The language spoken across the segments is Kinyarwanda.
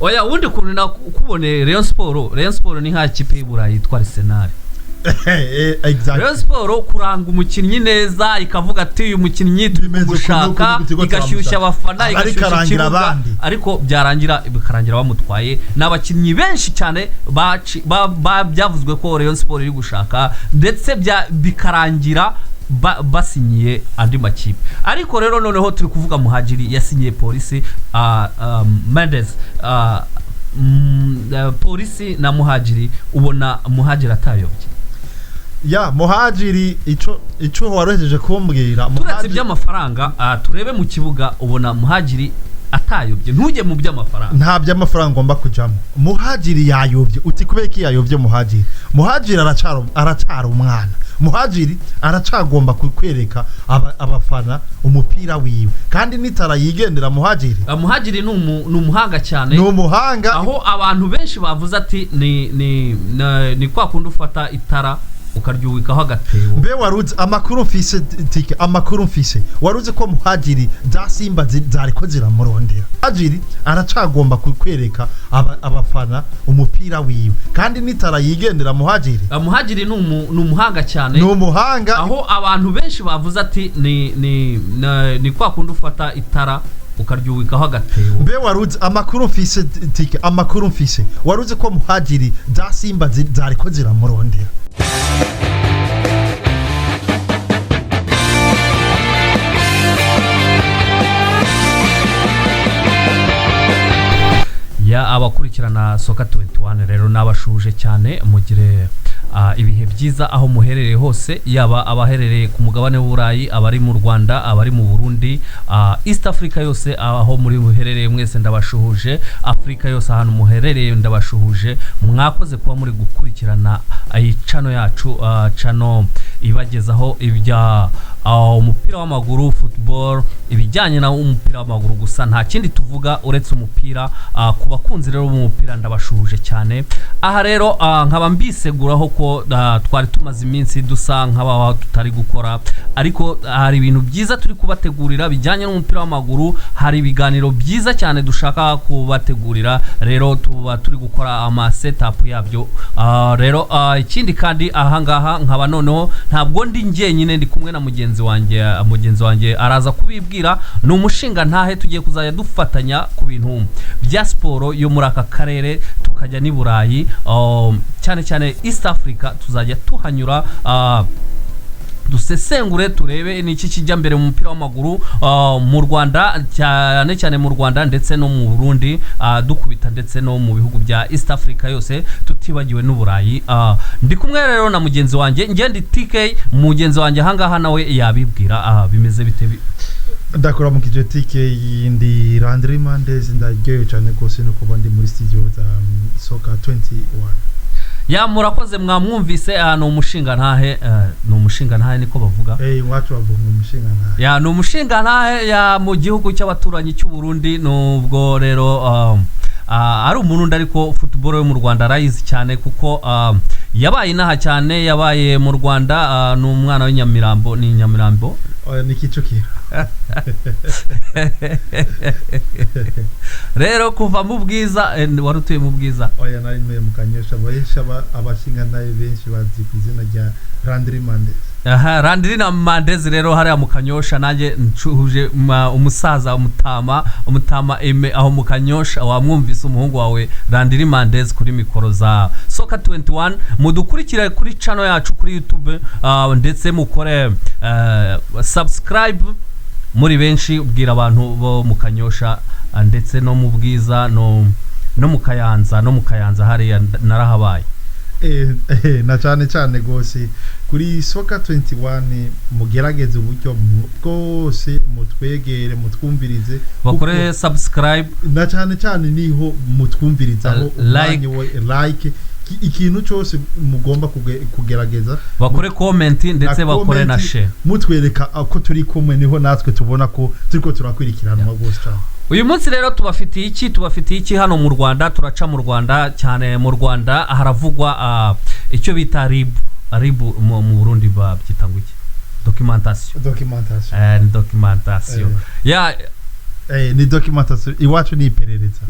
oya wundi kuntu nakubone Rayon Sport ni nka kipe y'Iburayi yitwa Arsenal. Exactly. Rayon Sport kuranga umukinnyi neza ikavuga ati uyu mukinnyi tumushaka igashyushya abafana igashyushya ikibuga ariko bikarangira bamutwaye n'abakinnyi benshi cyane byavuzwe ko Rayon Sport iri gushaka ndetse bikarangira basinyiye andi makipe ariko rero noneho turi kuvuga Muhadjili yasinyiye Polisi Mendes Polisi na Muhadjili ubona Muhadjili atayobye ya Muhadjili ico warohejeje kumbwira turetse by'amafaranga turebe mu kibuga ubona Muhadjili atayobye ntuje mu by'amafaranga nta by'amafaranga ngomba kujamo Muhadjili yayobye uti kubeki yayobye Muhadjili aracara umwana Muhadjili aracagomba kwereka abafana umupira wiwe kandi nitara yigendera Muhadjili n'umuhanga cyane n'umuhanga aho abantu benshi bavuze ati ni kwa kundi ufata itara ukaryuwikaho agatebo mbe waruzi amakuru mfise waruzi ko Muhadjili Simba zariko ziramurondera Muhadjili aracagomba kwereka abafana umupira wiwe kandi nitara yigendera Muhadjili n'umuhanga cyane n'umuhanga aho abantu benshi bavuze ati ni kwa kundi ufata itara ukaryuwikaho agatebo mbe waruzi amakuru mfise waruzi ko Muhadjili Simba zariko ziramurondera ya abakurikirana Soka 21 rero nabashuje cyane mugire ibihe byiza aho muherereye hose yaba abaherereye ku mugabane w'Uburayi abari mu Rwanda abari mu Burundi East Africa yose aho muri muherereye mwese ndabashuhuje Afrika yose ahantu muherereye ndabashuhuje mwakoze kuba muri gukurikirana channel yacu channel ibagezaho ibya umupira w'amaguru football ibijyanye na umupira w'amaguru gusa nta kindi tuvuga uretse umupira ku bakunzi rero b'umupira ndabashuhuje cyane aha rero nkaba mbiseguraho ko twari tumaze iminsi dusa nk'abaho tutari gukora ariko hari ibintu byiza turi kubategurira bijyanye n'umupira w'amaguru hari ibiganiro byiza cyane dushaka kubategurira rero tuba turi gukora ama setup yabyo rero ikindi kandi aha ngaha nkaba noneho ntabwo ndi njyenyine ndi kumwe na mugenzi wanjye araza kubibwira ni umushinga ntahe tugiye kuzajya dufatanya ku bintu bya siporo yo muri aka karere tukajya ni Burayi cyane East Africa tuzajya tuhanyura dusesengure turebe niki kijya mbere mu mupira w'amaguru mu Rwanda cyane mu Rwanda ndetse no mu Burundi dukubita ndetse no mu bihugu bya East Africa yose tutibagiwe n'Uburayi ndi kumwe rero na mugenzi wanjye ngende TK mugenzi wanjye hangaha nawe yabibwira bimeze bite ndakora mu kijyo TK ndi Landry Mandez ndageye cyane kose no kuba ndi muri studio za Soka 21 ya murakoze mwamwumvise no umushinga ntahe niko bavuga wacu bavuga umushinga ntahe ya no umushinga ntahe ya mu gihugu cy'abaturanyi cy'u Burundi nubwo rero ari umuntu ariko football yo mu Rwanda arayizi cyane kuko yabaye inaha cyane yabaye mu Rwanda n'umwana w'Inyamirambo ni Nyamirambo ni Kicukiro rero kuva mu Bwiza warutuye mu Bwiza oya nari mu Kanyosha abashinga naye benshi bazi ku izina rya Landry Mandez Landry Mandez rero hariya mu Kanyosha nanjye ncuhuje umusaza umutama Aime aho mu Kanyosha wamwumvise umuhungu wawe Landry Mandez kuri mikoro za Soka 21 mudukurikira kuri channel yacu kuri YouTube ndetse mukore subscribe muri benshi ubwira abantu bo mu Kanyosha ndetse no mu Bwiza no mu Kayanza hariya narahabaye na cyane gose kuri Soka 21 mugerageze uburyo bwose mutwegere mutwumvirize bakore subscribe na cyane niho mutwumvirizaho like ikintu cyose mugomba kugerageza bakore comment ndetse bakore na share mutwereka ko turi kumwe niho natwe tubona ko turiko turakwirikiranwa gose cyane uyu munsi rero tubafitiye iki hano mu Rwanda turaca mu Rwanda cyane mu Rwanda haravugwa icyo bita RIB mu Burundi babyita ngo iki documentation documentation ya ni documentation iwacu ni iperereza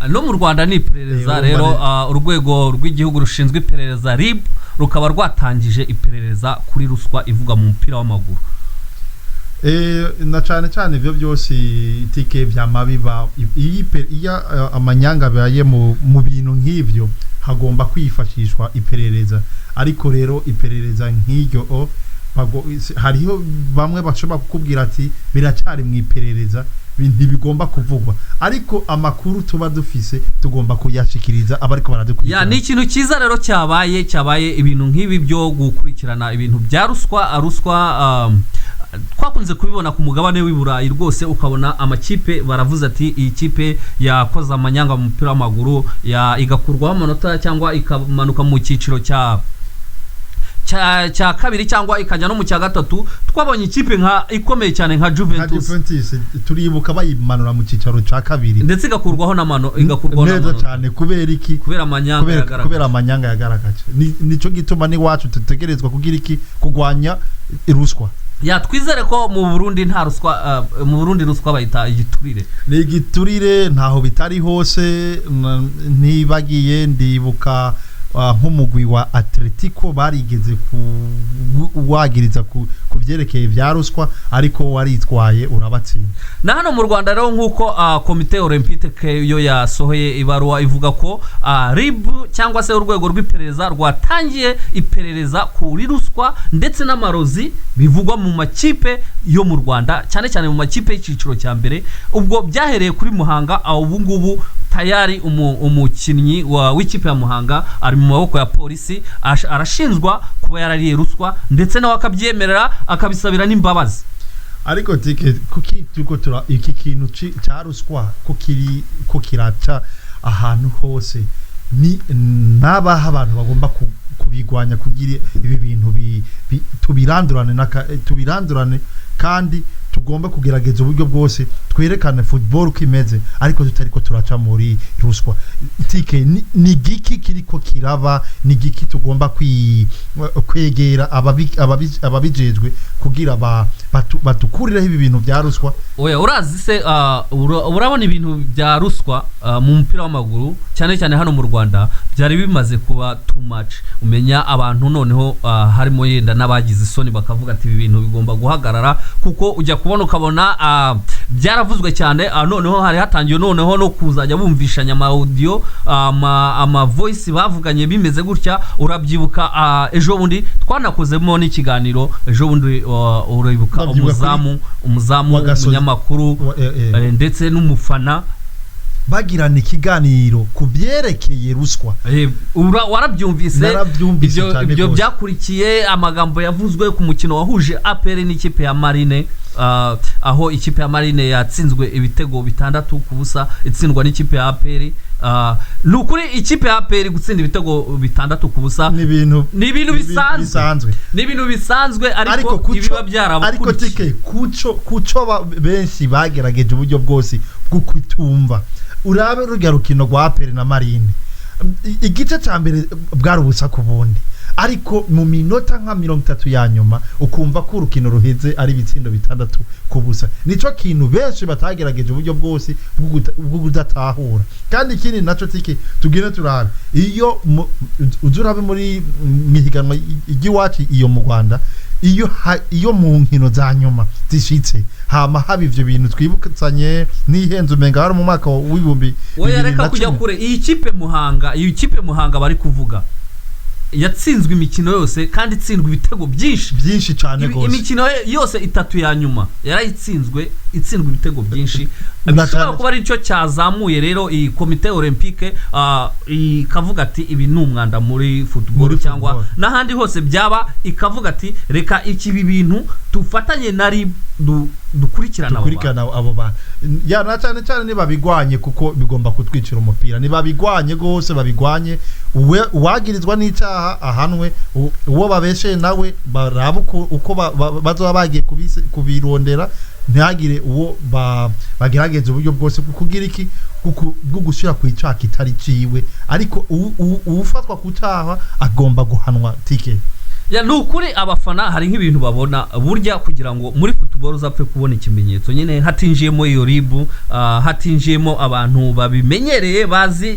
no mu Rwanda ni iperereza rero urwego rw'igihugu rushinzwe iperereza RIB rukaba rwatangije iperereza kuri ruswa ivuga mu mupira w'amaguru na cyane ivyo byose itike byamabiba iya amanyanga baye mu bintu nk'ivyo hagomba kwifashishwa iperereza ariko rero iperereza nk'iryo hariho bamwe bashobora kukubwira ati biracyari mu iperereza ntibigomba kuvugwa ariko amakuru tuba dufise tugomba kuyashikiriza abariko baradukurikira ni ikintu cyiza rero cyabaye ibintu nk'ibi byo gukurikirana ibintu bya ruswa twakunze kubibona ku mugabane w'Iburayi rwose ukabona amakipe baravuze ati iyi kipe yakoze amanyanga mu mupira w'amaguru igakurwaho amanota cyangwa ikamanuka mu cyiciro cya kabiri cyangwa ikajya no mu cya gatatu twabonye ikipe nka ikomeye cyane nka Juventus turibuka bayimanura mu cyicaro cya kabiri ndetse igakurwaho n'amanota cyane kubera amanyanga yagaragaje nico gituma ni wacu tutegerezwa kugira iki kugwanya iruswa twizere ko mu Burundi nta ruswa mu Burundi ruswa bayita igiturire ni igiturire ntaho bitari hose ntibagiye ndibuka nk'umugwi wa Atletico barigeze wagiriza ku byerekeye bya ruswa ariko waritwaye urabatsinda na hano mu Rwanda rero nk'uko komite olympique yo yasohoye ibaruwa ivuga ko RIB cyangwa se urwego rw'iperereza rwatangiye iperereza kuri ruswa ndetse n'amarozi bivugwa mu makipe yo mu Rwanda cyane cyane mu makipe y'iciciro cya mbere ubwo byahereye kuri Muhanga ubu ngubu tayari umukinnyi w'ikipe ya Muhanga ari mu maboko ya polisi arashinzwa kuba yarariye ruswa ndetse nawe akabyemerera akabisabira n'imbabazi ariko kuki iki kintu cya ruswa ko kiraca ahantu hose ni nabaha abantu bagomba kubigwanya kugira ibi bintu tubirandurane kandi tugomba kugerageza uburyo bwose twerekane football kimeze ariko tutariko turaca muri ruswa tike ni giki kiriko kiraba ni giki tugomba kwegera ababijejwe kugira batukuriraho ibi bintu bya ruswa oya urazi se urabona ibintu bya ruswa mu mupira w'amaguru cyane cyane hano mu Rwanda byari bimaze kuba too much umenya abantu noneho harimo yenda n'abagize isoni bakavuga ati ibi bintu bigomba guhagarara kuko ujya kubona ukabona byaravuzwe cyane noneho hari hatangiye noneho no kuzajya bumvishanya ama audio ama voice bavuganye bimeze gutya urabyibuka ejo bundi twanakozemo n'ikiganiro ejo bundi uribuka umuzamu umunyamakuru ndetse n'umufana bagirana ikiganiro kubyerekeye ruswa warabyumvise ibyo byakurikiye amagambo yavuzwe ku mukino wahuje APR n'ikipe ya Marine aho ikipe ya Marine yatsinzwe ibitego 6-0 itsindwa n'ikipe ya APR nukuri ikipe ya APR gutsinda ibitego 6-0 ni ibintu bisanzwe ariko ibiba byarabukurikiye ariko tike kuco benshi bagerageje uburyo bwose bwo kwitumva urabe rugarukino rwa APR na Marine igice cya mbere bwarubusa ku bundi ariko mu minota nka 30 ya nyuma ukumva ko urukino ruheze ari bitsindo 6-0 nico kintu benshi batagerageje uburyo bwose bwo kudatahura kandi ikindi naco tike tugene turabe iyo uzurabe muri mihiganwa igiwacu iyo mu Rwanda iyo mu nkino za nyuma zishitse hama haba ivyo bintu twibukanye nihenze umenga hari mu mwaka w'ibumbi oya reka kujya kure iyi kipe Muhanga bari kuvuga yatsinzwe imikino yose kandi itsindwa ibitego byinshi cyane gose imikino yose 3 ya nyuma yarayitsinzwe itsindwa ibitego byinshi bishobora kuba ari cyo cyazamuye rero iyi komite olympique ikavuga ati ibi ni umwanda muri football cyangwa n'ahandi hose byaba ikavuga ati reka iki bintu tufatanye nari dukurikirana abo bantu ya na cyane niba bigwanye kuko bigomba kutwicira umupira niba bigwanye gose babigwanye uwagirizwa n'icyaha ahanwe uwo babeshe nawe barabuko uko bazoba bagiye kubirondera ntihagire uwo bagerageza uburyo bwose kugira iki bwo gushyira ku icyaha kitari ciwe ariko ufatwa ku cyaha agomba guhanwa tike ya nukuri abafana hari nk'ibintu babona burya kugira ngo muri football uzapfe kubona ikimenyetso nyine hatinjiyemo iyo ribu hatinjiyemo abantu babimenyereye bazi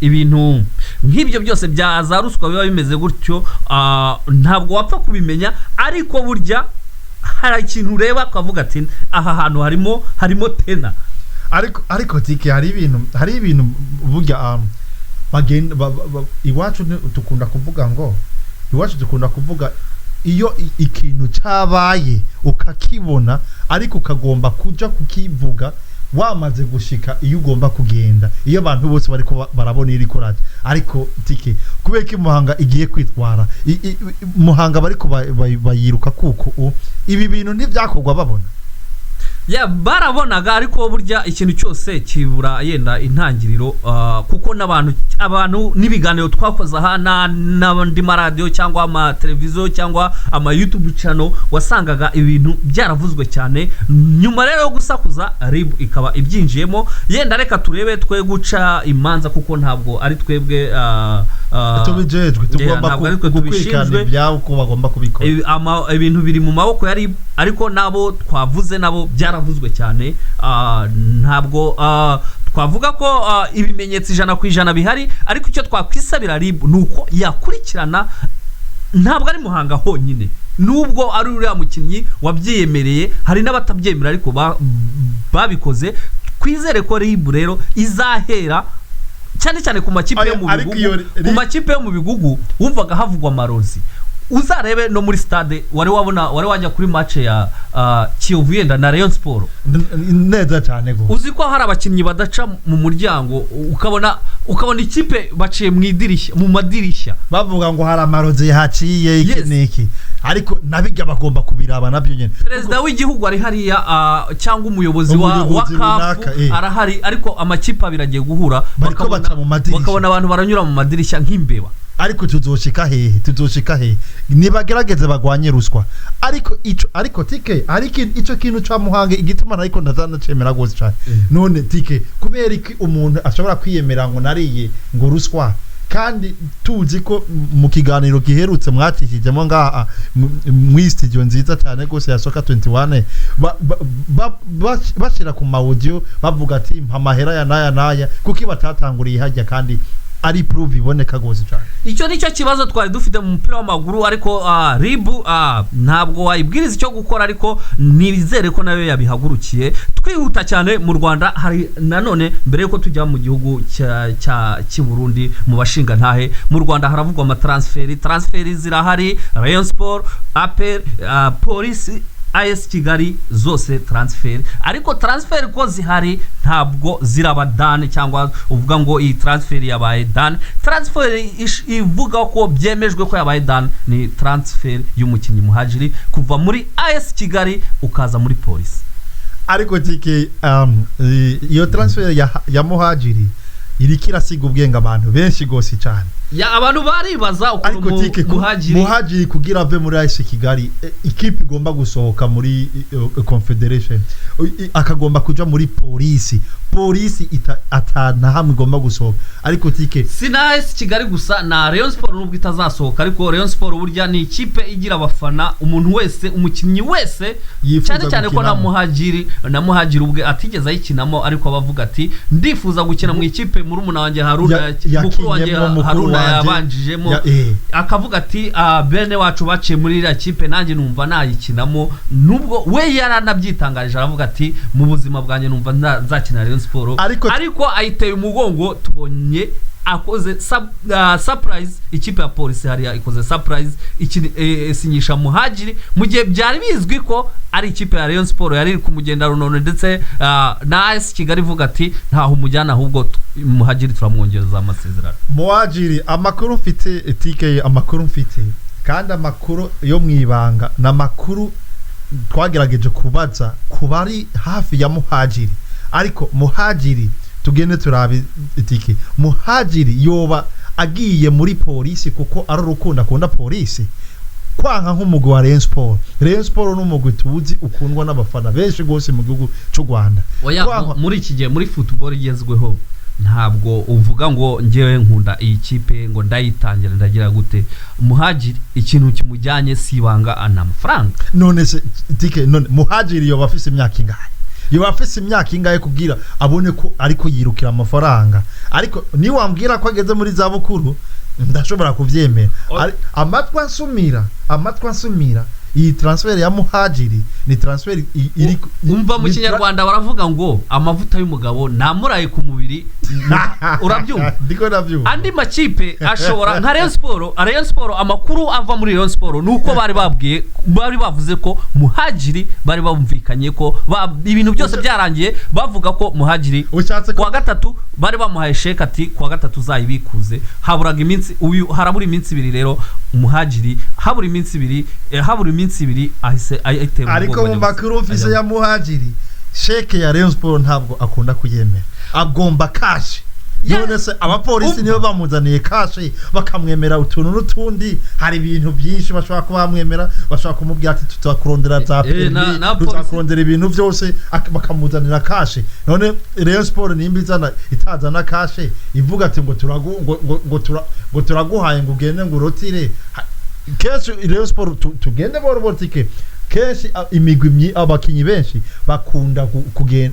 ibintu nk'ibyo byose bya za ruswa biba bimeze gutyo ntabwo wapfa kubimenya ariko burya hari ikintu ureba akavuga ati aha hantu harimo tena ariko tike hari ibintu burya bagenda iwacu tukunda kuvuga iyo ikintu cyabaye ukakibona ariko ukagomba kuja kukivuga wamaze gushika iyo ugomba kugenda iyo abantu bose bariko barabona iri korati ariko tike kubeka Muhanga igiye kwitwara Muhanga bariko bayiruka kuko ibi bintu ntivyakorwa babona ya barabonaga ariko burya ikintu cyose kibura yenda intangiriro kuko abantu nibiganiro twakoze aha n'abandi radio cyangwa ama televiziyo cyangwa ama YouTube channel wasangaga ibintu byaravuzwe cyane nyuma rero yo gusakuza RIB ikaba ibyinjiyemo yenda reka turebe twe guca imanza kuko ntabwo ari twebwe tubijejwe tugomba gukwikana byawo ko bagomba kubikora ibintu biri mu maboko ya RIB ariko nabo twavuze nabo byaravuzwe cyane ntabwo twavuga ko ibimenyetso 100% bihari ariko icyo twakwisabira RIB nuko yakurikirana ntabwo ari Muhanga honyine nubwo ari uriya mukinnyi wabyiyemereye hari n'abatabyemera ariko babikoze kwizere ko RIB rero izahera cyane ku makipe yo mu bigugu wumvaga havugwa amarozi uzarebe no muri stade wari wajya kuri match ya Kiyovu yenda na Rayon Sport neza cyane go uzi ko hari abakinnyi badaca mu muryango ukabona ikipe baciye mu madirishya bavuga ngo hari amarozi haciye iki ariko nabijya bagomba kubiraba nabyo nyene President w'igihugu ari hariya cyangwa umuyobozi wa CAF arahari ariko amakipe abiragiye guhura bakabona abantu baranyura mu madirishya nk'imbeba ariko tuzoshika hehe nibagerageze bagwanye ruswa ariko tike ico kintu ca Muhanga igituma ariko ndazanacemera gose cyane none tike kubera iki umuntu ashobora kwiyemera ngo nariye ngo ruswa kandi tuzi ko mu kiganiro giherutse mwacishijemo ngaha mu studio nziza cyane gose ya Soka 21 bashira ku audio bavuga ati amahera ya naya kuki batatanguriye hajya kandi ari proof iboneka gose cyane icyo nicyo kibazo twari dufite mu mupira w'amaguru ariko RIB ntabwo wayibwiriza icyo gukora ariko nibizere ko nayo yabihagurukiye twihuta cyane mu Rwanda hari nanone mbere yuko tujya mu gihugu cya Burundi mu bashinga ntahe mu Rwanda haravugwa ama transferi zirahari Rayon Sport APR Police AS Kigali zose transfer ariko transfer ko zihari ntabwo ziraba dane cyangwa uvuga ngo iyi transfer yabaye dane transfer ivuga ko byemejwe ko yabaye dane ni transfer y'umukinnyi Muhajiri kuva muri AS Kigali ukaza muri Police ariko tike iyo transfer ya Muhajiri irikira siga ubwenge abantu benshi gose cyane ya abantu baribaza ukuntu Muhajiri kugira ave muri AS Kigali ikipe igomba gusohoka muri Confederation akagomba kuja muri Police atana hamwe igomba gusohoka ariko tike sina AS Kigali gusa na Rayon Sport nubwo itazasohoka ariko Rayon Sport burya ni ikipe igira abafana umuntu wese umukinnyi wese cyane ko na Muhajiri ubwe atigeze ayikinamo ariko abavuga ati ndifuza gukina mu ikipe murumuna wanjye mukuru wanjye Haruna yabanjijemo akavuga ati bene wacu baciye muri iriya kipe nanjye numva nayikinamo nubwo we yaranabyitangarije aravuga ati mu buzima bwanjye numva nzakina Rayon Sport ariko ayiteye umugongo tubonye akoze surprise ikipe ya Police hariya ikoze surprise sinyisha Muhajiri mu gihe byari bizwi ko ari ikipe ya Rayon Sport yari kumugenda runone ndetse na AS Kigali vuga ati ntaho umujyana ahubwo Muhajiri turamwongereza amasezerano Muhajiri amakuru mfite TK amakuru mfite kandi amakuru yo mwibanga na makuru twagerageje kubaza kubari hafi ya Muhajiri ariko Muhajiri tugende turabe TK Muhajiri yoba agiye muri Police kuko ari urukundo akunda Police kwanka nk'umugwi wa Rayon Sport n'umugwi tuzi ukundwa n'abafana benshi gose mu gihugu cy'u Rwanda muri iki gihe muri football igezweho ntabwo uvuga ngo ngewe nkunda iyi kipe ngo ndayitangira ndagira gute. Muhajiri ikintu kimujyanye sibanga ana amafaranga. None se tike none Muhajiri yo bafise imyaka ingahe? Yo bafise imyaka ingahe kugira abone ko ariko yirukira amafaranga? Ariko ni wambwira ko ageze muri za bukuru ndashobora kuvyemera. Amatwa nsumira iyi transfer ya Muhajiri ni transfer iri umva mu Kinyarwanda baravuga ngo amavuta y'umugabo namuraye ku mubiri. Urabyumva? Ndiko navyumva. Andi makipe ashobora nka Rayon Sport amakuru ava muri Rayon Sport nuko bari bavuze ko Muhajiri bari bumvikanye ko ibintu byose byarangiye bavuga ko Muhajiri kwa gatatu bari bamuhaye sheke ati kwa gatatu uzayibikuze. Haburaga iminsi harabura iminsi 2 rero Muhajiri habura iminsi 2 ahise ayitera. Ariko mu makuru ofise ya Muhajiri sheke ya Rayon Sport ntabwo akunda kuyemera, agomba cash. None se abapolisi nibo bamuzaniye cash bakamwemera utuntu n'utundi, hari ibintu byinshi bashobora kuba bamwemera, bashobora kumubwira ati tutakurondera za permi, tutakurondera ibintu byose bakamuzanira cash. None Rayon Sport nimba itazana cash ivuga ati ngo turaguhaye ngo ugende ngo urotire kenshi Rayon Sport tugende borobotike. Kenshi imigwi abakinyi benshi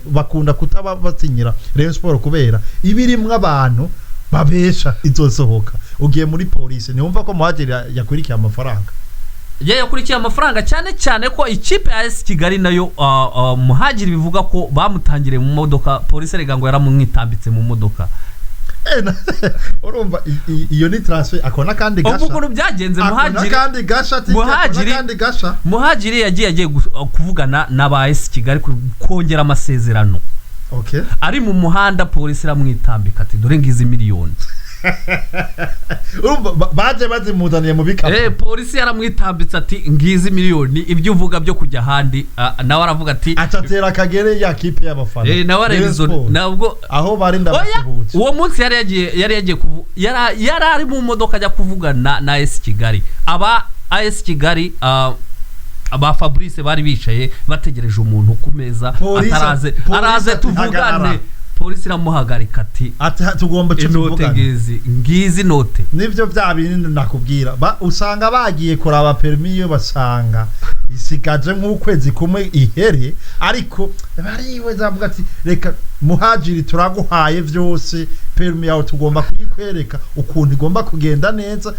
bakunda kutaba basinyira Rayon Sport kubera ibirimwe abantu babesha izosohoka. Ugiye muri polisi niumva ko Muhajiri yakurikiye amafaranga. Yakurikiye amafaranga cyane ko ikipe ya AS Kigali nayo Muhajiri bivuga ko bamutangire mu modoka, polisi rega ngo yaramwitambitse mu modoka. Urumva iyo ni transfer akona kandi gasha. Uko byagenze Muhajiri yagiye kuvugana n'aba AS Kigali kongera amasezerano. Okay. Ari mu muhanda polisi ramwitambika ati dore ngizi miliyoni. Urumva baje bazimuzaniye mu bikapu. Polisi yaramwitambitse ati ngizi miliyoni ibyo uvuga byo kujya handi. Nawe aravuga ati atatera Kagere ya kipe y'abafana. Nawe revision nabwo aho barinda basubutse. Uwo munsi yari yagiye ari mu modoka ajya kuvugana na AS Kigali. Aba AS Kigali aba Fabrice bari bicaye bategereje umuntu ku meza araze tuvugane. Polisi ramuhagarika ati tugomba cyo ngizi note. Nivyo bya bintu nakubwira usanga bagiye kuraba permi yo basanga isigaje nk'ukwezi kumwe ihere, ariko bariwe zavuga ati reka Muhajiri turaguhaye vyose, permi yawe tugomba kuyikwereka ukuntu igomba kugenda neza.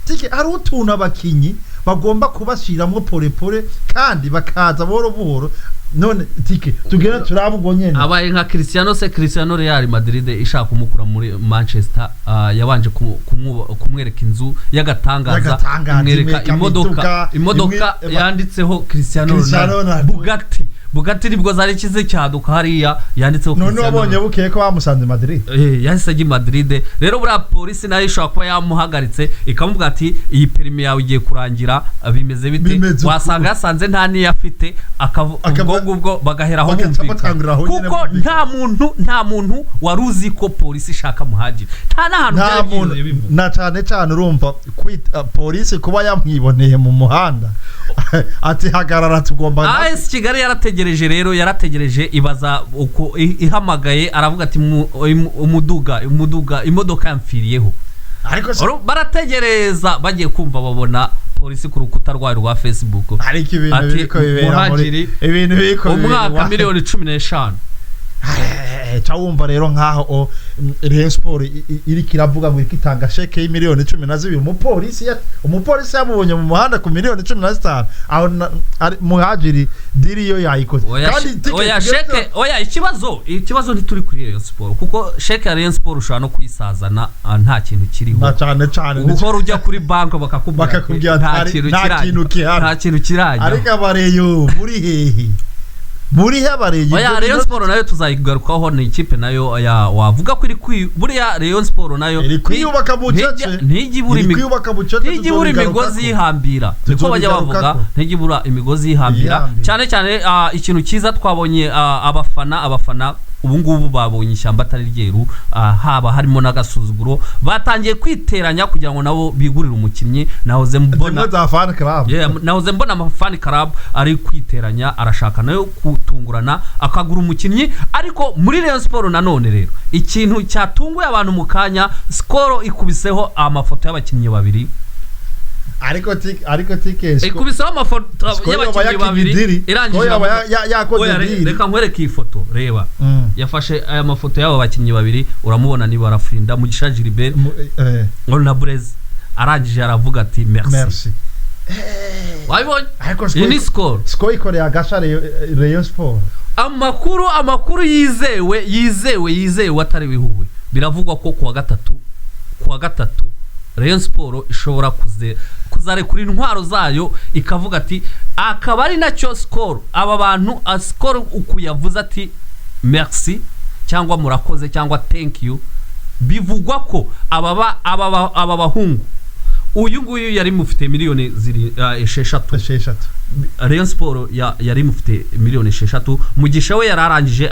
Tike ari utuntu abakinyi bagomba kubashiramo pole kandi bakaza buhoro. None tike tugera turabwo nyene abaye nka Cristiano Real Madrid ishaka kumukura muri Manchester. Yabanje kumwereka inzu y'agatangaza, kumwereka imodoka yanditseho Cristiano Ronaldo Bugatti nibwo zari kize cyaduka hariya yanditseho Cristiano. None wabonye bukeye ko bamusanze Madrid. Yahise ajya Madrid. Rero bura polisi nayo ishaka kuba yamuhagaritse ikamubwira ati iyi permi yawe igiye kurangira bimeze bite. Wasanga yasanze nta niyo afite ubwo bagaheraho bumvika kuko nta muntu waruzi ko polisi ishaka Muhajiri. Nta nahantu na cyane urumva polisi kuba yamwiboneye mu muhanda ati hagarara tugomba. AS Kigali yarategereje ibaza uko ihamagaye aravuga ati imodoka yamfiriyeho. Ariko barategereza bagiye kumva babona polisi ku rukuta rwa Facebook ariko ibintu biko bibera muri ibintu biko umwaka miliyoni 15. Cyawumva rero nkaho Rayon Sport iri kiravuga ngo ikitanga sheke y'imiliyoni 12. Umupolisi yamubonye mu muhanda ku miliyoni 15 aho Muhajiri diriyo yayikoze. Kandi ikibazo ntituri kuri Rayon Sport kuko sheke ya Rayon Sport ushaka no kuyisazana nta kintu kiriho. Na cyane ukora ujya kuri bank bakakubwira nta kintu kirajya. Ariko abareyo muri hehe muri hebareye. Rayon Sport nayo tuzayigarukaho ni ikipe nayo wavuga ko iri buriya Rayon Sport nayo kwiyubaka bucece ntigibura imigozi yihambira. Niko bajya bavuga ntigibura imigozi yihambira. Cyane ikintu cyiza twabonye abafana ubu ngubu babonye ishyamba atari ryeru, haba harimo n'agasuzuguro, batangiye kwiteranya kugira ngo nabo bigurire umukinnyi. nahoze mbona amafani club ari kwiteranya, arashaka nayo kutungurana akagura umukinnyi. Ariko muri Rayon Sport nanone rero ikintu cyatunguye abantu mu kanya, Skol ikubiseho amafoto y'abakinnyi babiri, ariko tike ikubiseho amafoto y'abakinnyi babiri irangije reka nkwereke iyi foto. Reba yafashe aya mafoto y'abo bakinnyi babiri, uramubona ni Barafinda, Mugisha Gilbert na Blaise, arangije aravuga ati merci. Wabibonye? Iyi ni Skol ikoreye agasha Rayon Sport. Amakuru yizewe atari bihuwe, biravugwa ko kuwa gatatu Rayon Sport ishobora kuzarekura intwaro zayo ikavuga ati akaba ari nacyo Skol, aba bantu Skol ukuyavuze ati merci cyangwa murakoze cyangwa thank you, bivugwa ko aba bahungu uyu nguyu yari mufite miliyoni 6 Rayon Sport yari mufite miliyoni 6. Mugisha we yararangije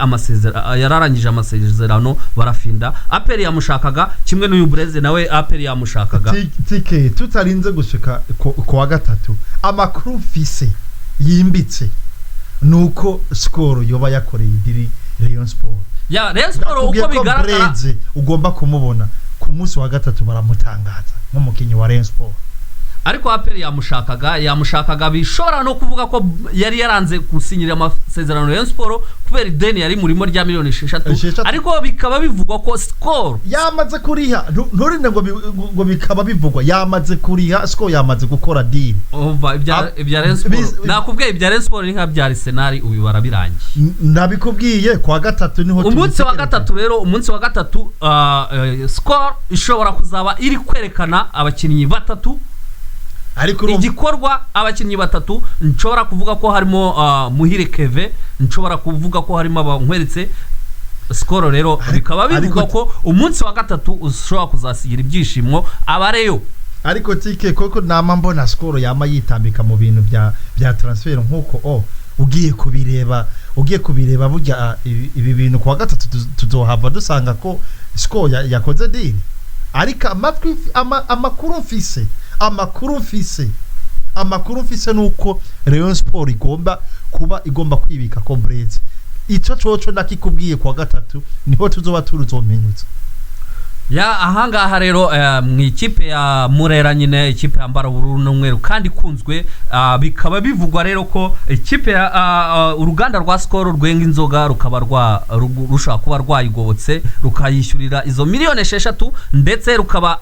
amasezerano Barafinda, Aperi yamushakaga kimwe n'uyu Blaise nawe Aperi yamushakaga. Tike tutarinze gushika kuwa gatatu, amakuru mfise yimbitse nuko Skol yoba yakoreye idiri Rayon Sport. Rayon Sport uko bigaragara ugomba kumubona ku munsi wa gatatu baramutangaza nk'umukinnyi wa Rayon Sport. Ariko Aperi yamushakaga bishobora no kuvuga ko yari yaranze gusinyira amasezerano Rayon Sport kubera ideni yari murimo rya miliyoni 6, ariko bikaba bivugwa ko Skol yamaze kuriha. Nturinde ngo bikaba bivugwa yamaze kuriha, Skol yamaze gukora deal. Ibya Rayon Sport nakubwiye, ibya Rayon Sport ni nka bya Arsenal ubu barabirangiye. Ndabikubwiye kwa gatatu niho umunsi wa gatatu rero, umunsi wa gatatu Skol ishobora kuzaba iri kwerekana abakinnyi batatu. Ariko igikorwa abakinnyi batatu, nshobora kuvuga ko harimo Muhire Keve, nshobora kuvuga ko harimo abankweretse Skol. Rero bikaba bivuga ko umunsi wa gatatu ushobora kuzasigira ibyishimo abareyo. Ariko tike koko nama mbona Skol yama yitambika mu bintu bya transfer nkuko ugiye kubireba burya ibi bintu kwa gatatu tuzohava dusanga ko Skol yakoze deal. Ariko amakuru mfise nuko Rayon Sport igomba kwibika ko Blaise. Ico coco nakikubwiye kwa gatatu niho tuzoba turuzomenyutse. Ahangaha rero mu ikipe ya Murera nyine, ikipe yambara ubururu n'umweru kandi kunzwe, bikaba bivugwa rero ko ikipe uruganda rwa Skol rwenga inzoga rukaba rushaka kuba rwayigobotse rukayishyurira izo miliyoni 6, ndetse rukaba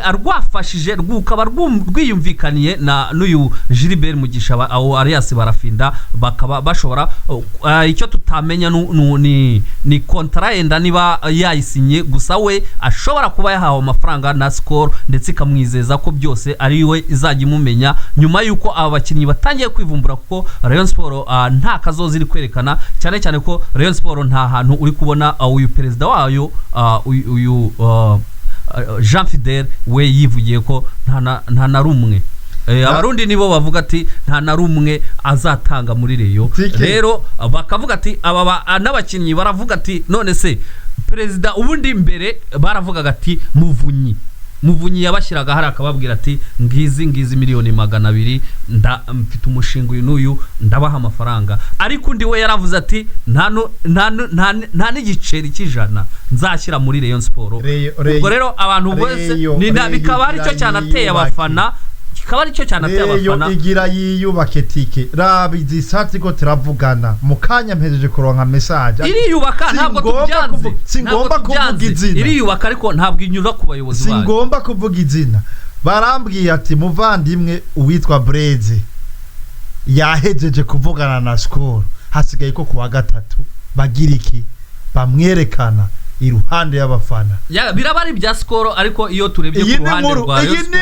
arwafashije rukaba rwiyumvikaniye na n'uyu Gilbert Mugisha aho Arias Barafinda, bakaba bashobora icyo tutamenya ni contrat enda niba yayisinye, gusa we ashobora kuba yahawe amafaranga na Skol ndetse ikamwizeza ko byose ari we izajya imumenya nyuma yuko aba bakinnyi batangiye kwivumbura, kuko Rayon Sport nta kazozi iri kwerekana, cyane ko Rayon Sport nta hantu uri kubona uyu perezida wayo uyu Jean Fidel we yivugiye ko nta na rumwe abarundi nibo bavuga ati nta na rumwe azatanga muri Rayon. Rero bakavuga ati aba n'abakinnyi baravuga ati none se perezida ubundi mbere baravugaga ati muvunyi yabashyiraga hari akababwira ati ngizi miliyoni 200 mfite umushinga uyu n'uyu ndabaha amafaranga, ariko undi we yaravuze ati nta n'igiceri cy'ijana nzashyira muri Rayon Sport. Ubwo rero abantu bose bikaba ari cyo cyanateye abafana, kikaba ari cyo cyanateye abafana igira yiyubake tike rabizi sati ko turavugana mukanya mpejeje kuronka message iriyubaka ntabwo tubyanze, singomba kuvuga izina, iriyubaka ariko ntabwo inyura ku bayobozi bayo, singomba kuvuga izina. Barambwiye ati muvandimwe uwitwa Blaise yahejeje kuvugana na Skol, hasigaye ko kuwa gatatu bagira iki bamwerekana iruhande y'abafana. Birabari bya Skol, ariko iyo turebye ku ruhande rwa Rayon Sport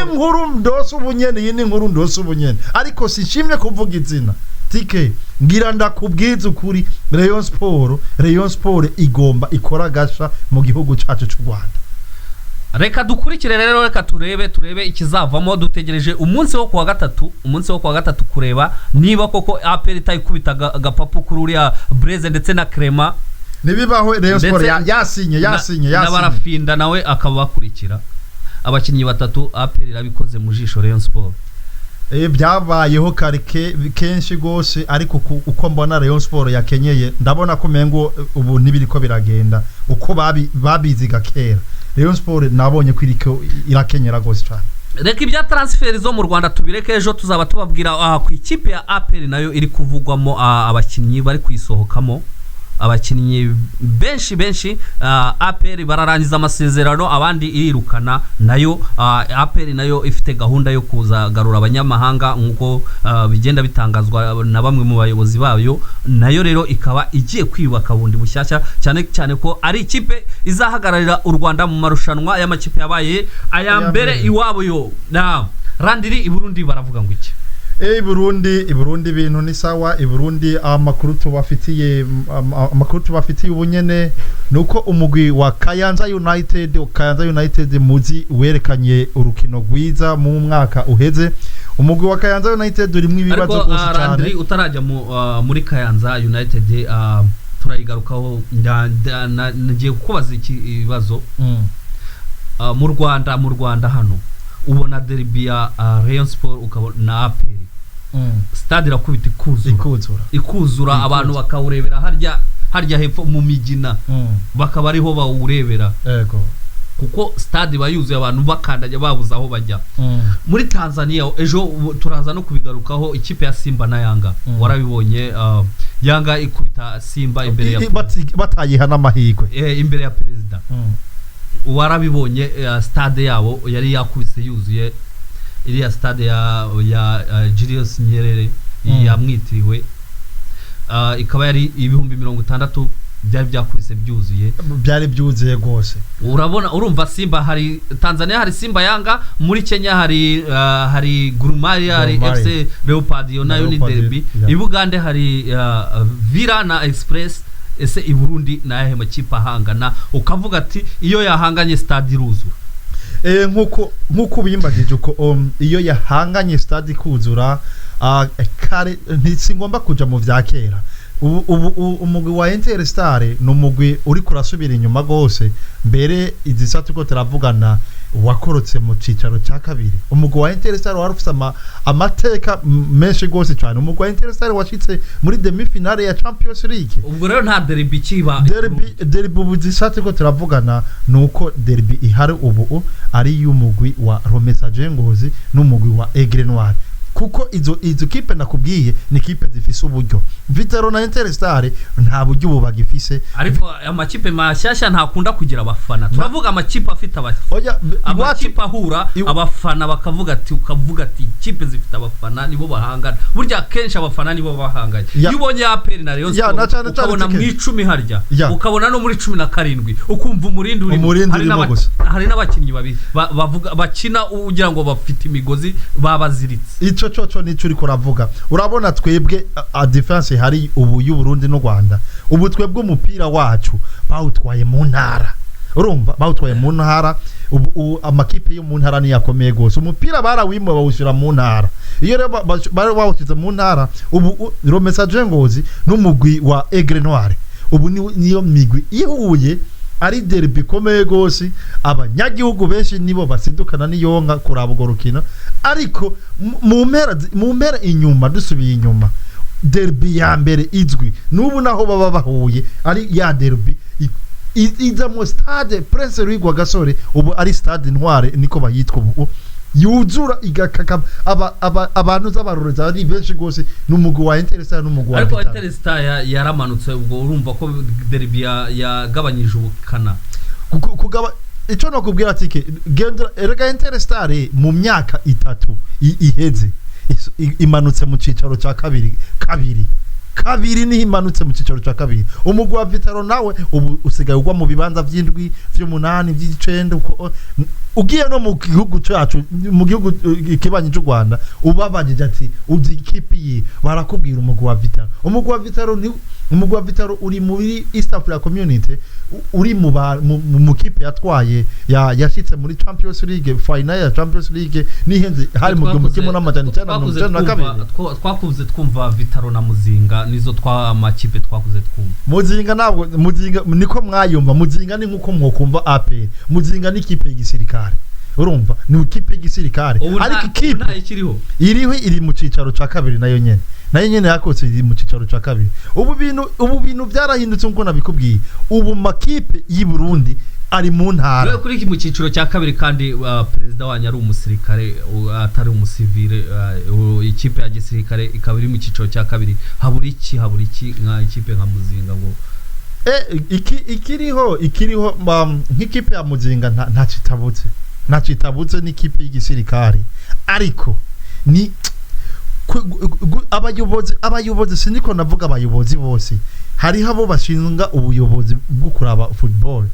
iyi ni nkuru ndose ubunyene, ariko sishimye kuvuga izina. Tike ngira ndakubwiza ukuri, Rayon Sport igomba ikora gasha mu gihugu cyacu cy'u Rwanda. Reka dukurikire rero, reka turebe ikizavamo. Dutegereje umunsi wo kuwa gatatu kureba niba koko Aperi itayikubita gapapu kuri uriya Blaise ndetse na Clement nibibaho Rayon Sport yasinye n'abarafinda nawe akaba bakurikira abakinnyi batatu APR irabikoze mu jisho Rayon Sport. Byabayeho karike kenshi gose ariko uko mbona Rayon Sport yakenyeye ndabona ko mengo ubu nibiriko biragenda uko babiziga kera. Rayon Sport nabonye kwiriko irakenyera gose cyane. Reka ibya transfer zo mu Rwanda tubireke ejo tuzaba tubabwira ku ikipe ya APR nayo iri kuvugwamo abakinnyi bari kwisohokamo abakinnyi benshi APR bararangiza amasezerano abandi irirukana nayo APR nayo ifite gahunda yo kuzagarura abanyamahanga nkuko bigenda bitangazwa na bamwe mu bayobozi bayo nayo rero ikaba igiye kwibaka bundi bushyashya cyane ko ari ikipe izahagararira u Rwanda mu marushanwa y'amakipe yabaye aya mbere iwabo yo na Randiri i Burundi baravuga ngo iki Burundi bintu ni sawa Burundi amakuru tubafitiye ubunyene nuko umugwi wa Kayanza United muzi werekanye urukino rwiza mu mwaka uheze umugwi wa Kayanza United urimo ibibazo gose cyane Randiri utarajya muri Kayanza United turayigarukaho nagiye kukubaza iki ibibazo mu Rwanda hano ubona derby ya Rayon Sport ukabona APR stade irakubita ikuzura abantu bakawurebera harya hepfo mu Migina bakaba ariho bawurebera yego kuko stade bayuzuye abantu bakandajya babuza aho bajya muri Tanzania ejo turaza no kubigarukaho ikipe ya Simba na Yanga warabibonye Yanga ikubita Simba imbere ya batayiha n'amahirwe imbere ya perezida warabibonye stade yabo yari yakubise yuzuye iriya stade ya Julius Nyerere yamwitiriwe ikaba yari 60,000 byari byakubise byuzuye gose urumva Simba hari Tanzania hari Simba Yanga muri Kenya hari Gor Mahia hari FC Leopard nayo ni derby ibugande hari Villa na Express ese i Burundi naye makipe ahangana ukavuga ati iyo yahanganye stade iruzura nkuko bimbagije uko iyo yahanganye stade kuzura kare ntisingomba kuja mu vyakera umugwi wa Interstar numugwi uri kurasubira inyuma gose mbere izisatu ko turavugana wakorotse mu cicaro cya kabiri umugwi wa Interstar warufise amateka menshi gose cyane umugwi wa Interstar washitse muri demi finale ya Champions League ubwo rero nta derby kiba derby ubu zisatu ko turavugana nuko derby ihari ubu ari y'umugwi wa Romesa Ngozi n'umugwi wa Aigle Noir kuko izo kipe nakubwiye ni kipe zifise uburyo Vitero na Interstar nta buryo bubagifise ariko amakipe mashyashya ntakunda kugira abafana turavuga amakipe afite abafana amakipe ahura abafana bakavuga ati kipe zifite abafana nibo bahangana burya kenshi abafana nibo bahanganye yubonye APR na Rayon Sport ukabona mu 10 harya ukabona no muri 17 ukumva umurindi uri hari n'abakinnyi bavuga bakina ugira ngo bafite imigozi babaziritse ico nico uri kuravuga urabona twebwe a defense hari ubu y'u Burundi no Rwanda ubu twebwe umupira wacu bawutwaye mu ntara urumva bawutwaye mu ntara ubu amakipe yo mu ntara ni yakomeye gose umupira barawimwe bawushira mu ntara iyo rero bawushyize mu ntara ubu Romesa Ngozi n'umugwi wa Aigle Noir ubu niyo migwi ihuye ari derby komeye gose abanyagihugu benshi nibo basindukana niyonka kuraba rukino ariko mu mpera inyuma dusubiye inyuma derby ya mbere izwi nubu naho baba bahuye ari ya derby iza mu stade Prince Louis Gasore ubu ari stade Ntware niko bayitwa ubu yuzura igakaka abantu z'abaroreza ari benshi gose n'umugwi wa Interstar n'umugwi wa ariko Interstar yaramanutse ubwo urumva ko derby yagabanyije ubukana kugaba ico no kubwira ati erega Interstar mu myaka 3 iheze imanutse mu cicaro cya kabiri ni imanutse mu cicaro cya kabiri umugwi wa Vitaro nawe ubu usigaye ugwa mu bibanza by'indwi by'umunani by'icenda uko ugiye no mu gihugu cyacu mu gihugu kibanye cy'u Rwanda ubabagije ati uzi ikipe yi barakubwira umugwi wa Vitaro ni umugwi wa Vitaro uri muri East Africa Community uri mu kipe yatwaye yashitse muri Champions League final ya Champions League nihenze hari mu gumukimo n'amajana cyane na kabiri twakuze twumva Vitaro na Muzinga nizo makipe twakuze twumva Muzinga ntabwo Muzinga niko mwayumva Muzinga ni nkuko mwokumva APR Muzinga ni kipe y'igisirikare urumva ni kipe y'igisirikare ariko kipe iri mu cicaro ca kabiri nayo nyene yakotse iri mu cicaro ca kabiri ubu bintu byarahindutse nkuko nabikubwiye ubu makipe y'i Burundi ari mu ntara kuri iki mu ciciro cya kabiri kandi president wanyu ari umusirikare atari umusivile ikipe ya gisirikare ikaba iri mu ciciro cya kabiri habura iki nka ikipe nka Muzinga ngo ikiriho nk'ikipe ya Muzinga nta citabutse n'ikipe y'igisirikare ariko ni abayobozi siniko navuga abayobozi bose hari habo bashinga ubuyobozi bwo kuraba football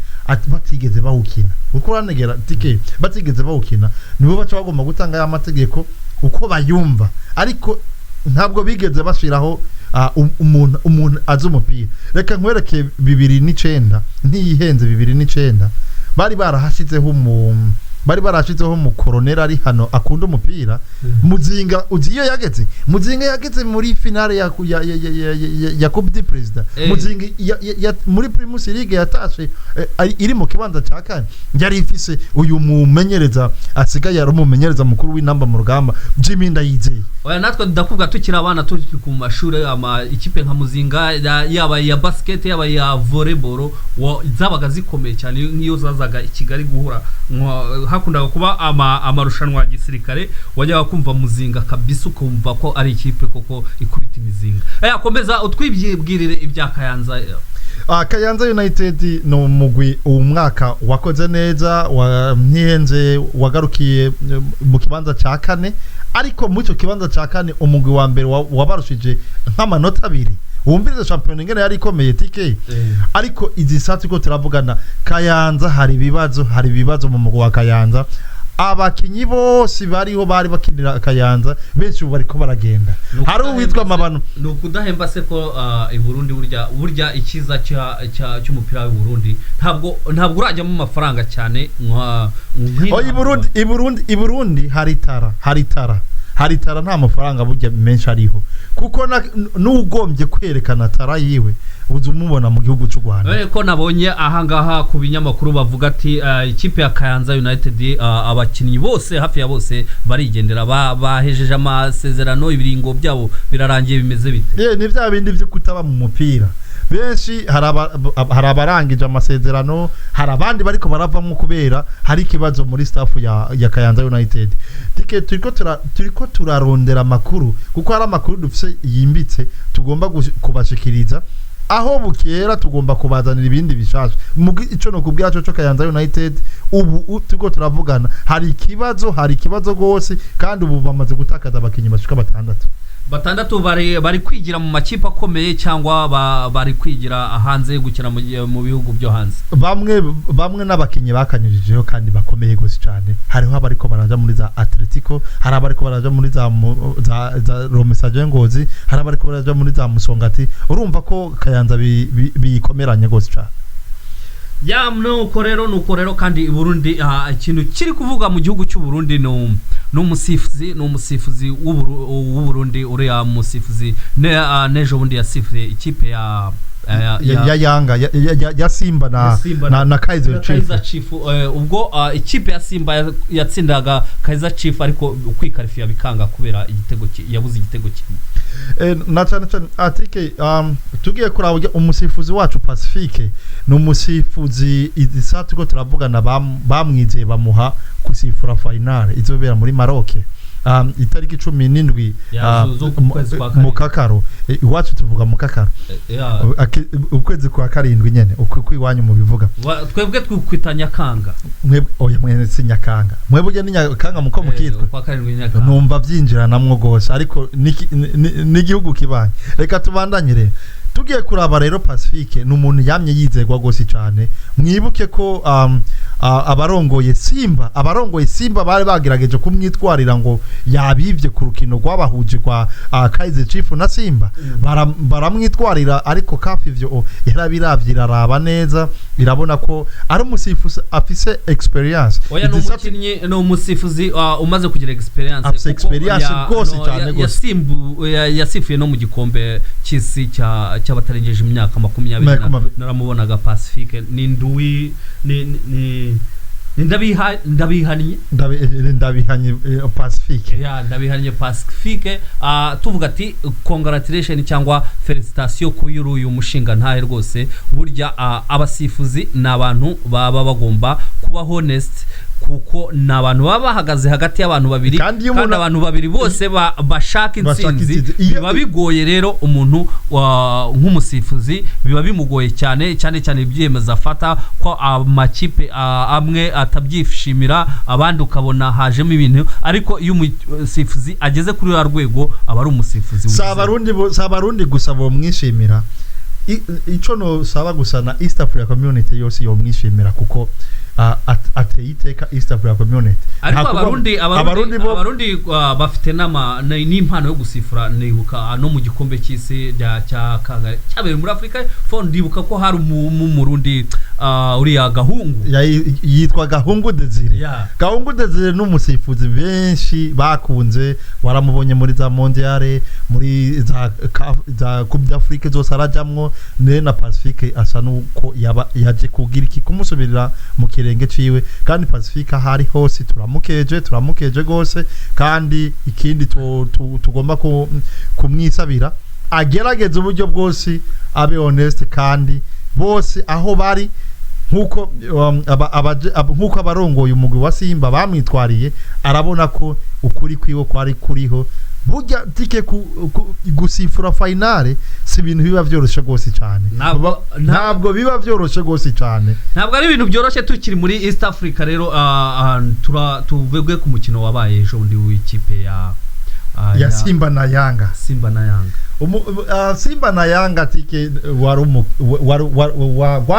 batigeze bawukina uko ranegera tike batigeze bawukina nibo baca bagomba gutanga ya mategeko uko bayumva ariko ntabwo bigeze bashiraho umuntu azumupira reka nkwereke 2009 ntiyihenze 2009 bari barashizeho mu koronera ari hano akunda umupira Muzinga uziyo yageze muri finale ya Coupe du Président Muzinga muri Primus League yatashe iri mu kibanza cya kane yari ifise uyu mumenyereza asigaye ari umumenyereza mukuru w'inamba mu rugamba Jimmy Ndayizeye oya natwe ndakuvuga tukira abana turi ku mashuri ikipe nka Muzinga yaba ya basket yaba ya volleyball zabaga zikomeye cyane niyo zazaga i Kigali guhura hakundaga kuba amarushanwa ya gisirikare wajyaga kumva Muzinga kabisa ukumva ko ari ikipe koko ikubita imizinga komeza utwibyibwirire ibya Kayanza Kayanza United no mugwi umwaka wakoze neza ntihenze wagarukiye mu kibanza cya kane ariko mu cyo kibanza cya kane umugwi wa mbere wabarushije nk'amanota 2 wumviriza champion ingene yari ikomeye tike ariko izisatsi ko turavugana Kayanza hari ibibazo mu mugwi wa Kayanza abakinyi bose bari bakinira Kayanza benshi bariko baragenda hari uwitwa Mabano no kudahemba se ko i Burundi burya ikiza cy'umupira w'u Burundi ntabwo urajya mu mafaranga cyane i Burundi hari tara nta mafaranga burya menshi ariho kuko n'ugombye kwerekana tara yiwe uzumubona mu gihugu cy'u Rwanda ko nabonye ahangaha ku binyamakuru bavuga ati ikipe ya Kayanza United abakinnyi bose hafi ya bose barigendera bahejeje amasezerano ibiringo byabo birarangiye bimeze bite ni bya bindi byo kutaba mu mupira benshi hari abarangije amasezerano hari abandi bariko baravamo kubera hari ikibazo muri staff ya Kayanza United tike turiko turarondera makuru kuko hari amakuru dufise yimbitse tugomba kubashikiriza aho bukera tugomba kubazanira ibindi bishasha ico no kubwira cyo Kayanza United ubu tuko turavugana hari ikibazo gose kandi ubu bamaze gutakaza abakinyi bashika batandatu bari kwigira mu makipe akomeye cyangwa bari kwigira hanze gukina mu bihugu byo hanze bamwe n'abakinyi bakanyujijeho kandi bakomeye gose cyane hariho abariko baraja muri za Atletico hari abariko baraja muri za Romesaje Ngozi hari abariko baraja muri za Musongati urumva ko Kayanza bikomeranye gose cyane nuko rero kandi i Burundi ikintu kiri kuvuga mu gihugu cy'u Burundi n'umusifuzi w'u Burundi uriya musifuzi nejo bundi yasifure ikipe ya Yanga ya Simba na Kaizer Chiefs ubwo ikipe ya Simba yatsindaga Kaizer Chiefs ariko kwikarifiya bikanga kubera yabuze igitego kimwe na cyane atike tugiye kuraba umusifuzi wacu Pacifique n'umusifuzi izisatu ko turavugana bamwizeye bamuha kusifura final izobera muri Maroc itariki 17 mu Kakaro iwacu tuvuga mu Kakaro ukwezi kwa karindwi nyene uko iwanyu mu bivuga twebwe twikwitanya Kanga mwene si Nyakanga mwebwe ni Nyakanga muko mukitwa kwa karindwi Nyakanga numva byinjira namwo gose ariko n'igihugu kibanye reka tubandanyire tugiye kuraba rero Pacifique n'umuntu yamye yizegwa gose cyane mwibuke ko abarongoye Simba bari bagerageje kumwitwarira ngo yabivye ku rukino rw'abahuje kwa Kaizer Chiefs na Simba baramwitwarira ariko kafi ivyo yarabiravye araba neza irabona ko ari umusifuzi afise experience oya n'umukinnyi no umusifuzi umaze kugira experience gose cyane gose yasifuye no mu gikombe cy'isi cy'abatarengeje imyaka 20 naramubonaga Pacifique ni nduwi ni ndabihanye Pacifique ya ndabihanye Pacifique tuvuga ati congratulation cyangwa felicitation ku uyu mushinga ntahe rwose burya abasifuzi nabantu baba bagomba kuba honest kuko nabantu baba bahagaze hagati y'abantu babiri kandi abantu babiri bose bashaka intsinzi biba bigoye rero umuntu nk'umusifuzi biba bimugoye cyane ibyemeza afata ko amakipe amwe atabyishimira abandi ukabona hajemo ibintu ariko iyo umusifuzi ageze kuri ya rwego aba ari umusifuzi sabarundi gusa bo mwishimira ico no saba gusana East Africa Community yose yo mwishimira kuko ateyiteka East Africa Community ariko abarundi bafite n'impano yo gusifura nibuka no mu gikombe cy'isi cya Kagare cyabere muri Afrika fond ndibuka ko hari mu Murundi uriya Gahungu yitwa Gahungu Desire n'umusifuzi benshi bakunze waramubonye muri za mondiale muri za Coupe d'Afrique zose arajamwo na Pacifique asa nuko yaje kugira iki kumusubirira mu kirenge ciwe kandi Pacifique hari hose turamukeje gose kandi ikindi tugomba kumwisabira agerageza uburyo bwose abe honest kandi bose aho bari nkuko abarongoye umugwi wa Simba bamwitwariye arabona ko ukuri kwiwe kwari kuriho burya tike gusifura finale si ibintu biba byoroshe gose cyane ntabwo biba byoroshe gose cyane ntabwo ari ibintu byoroshe tukiri muri East Africa rero tuvegwe ku mukino wabaye ejo ndi w'ikipe ya Simba na Yanga Simba na Yanga tike wari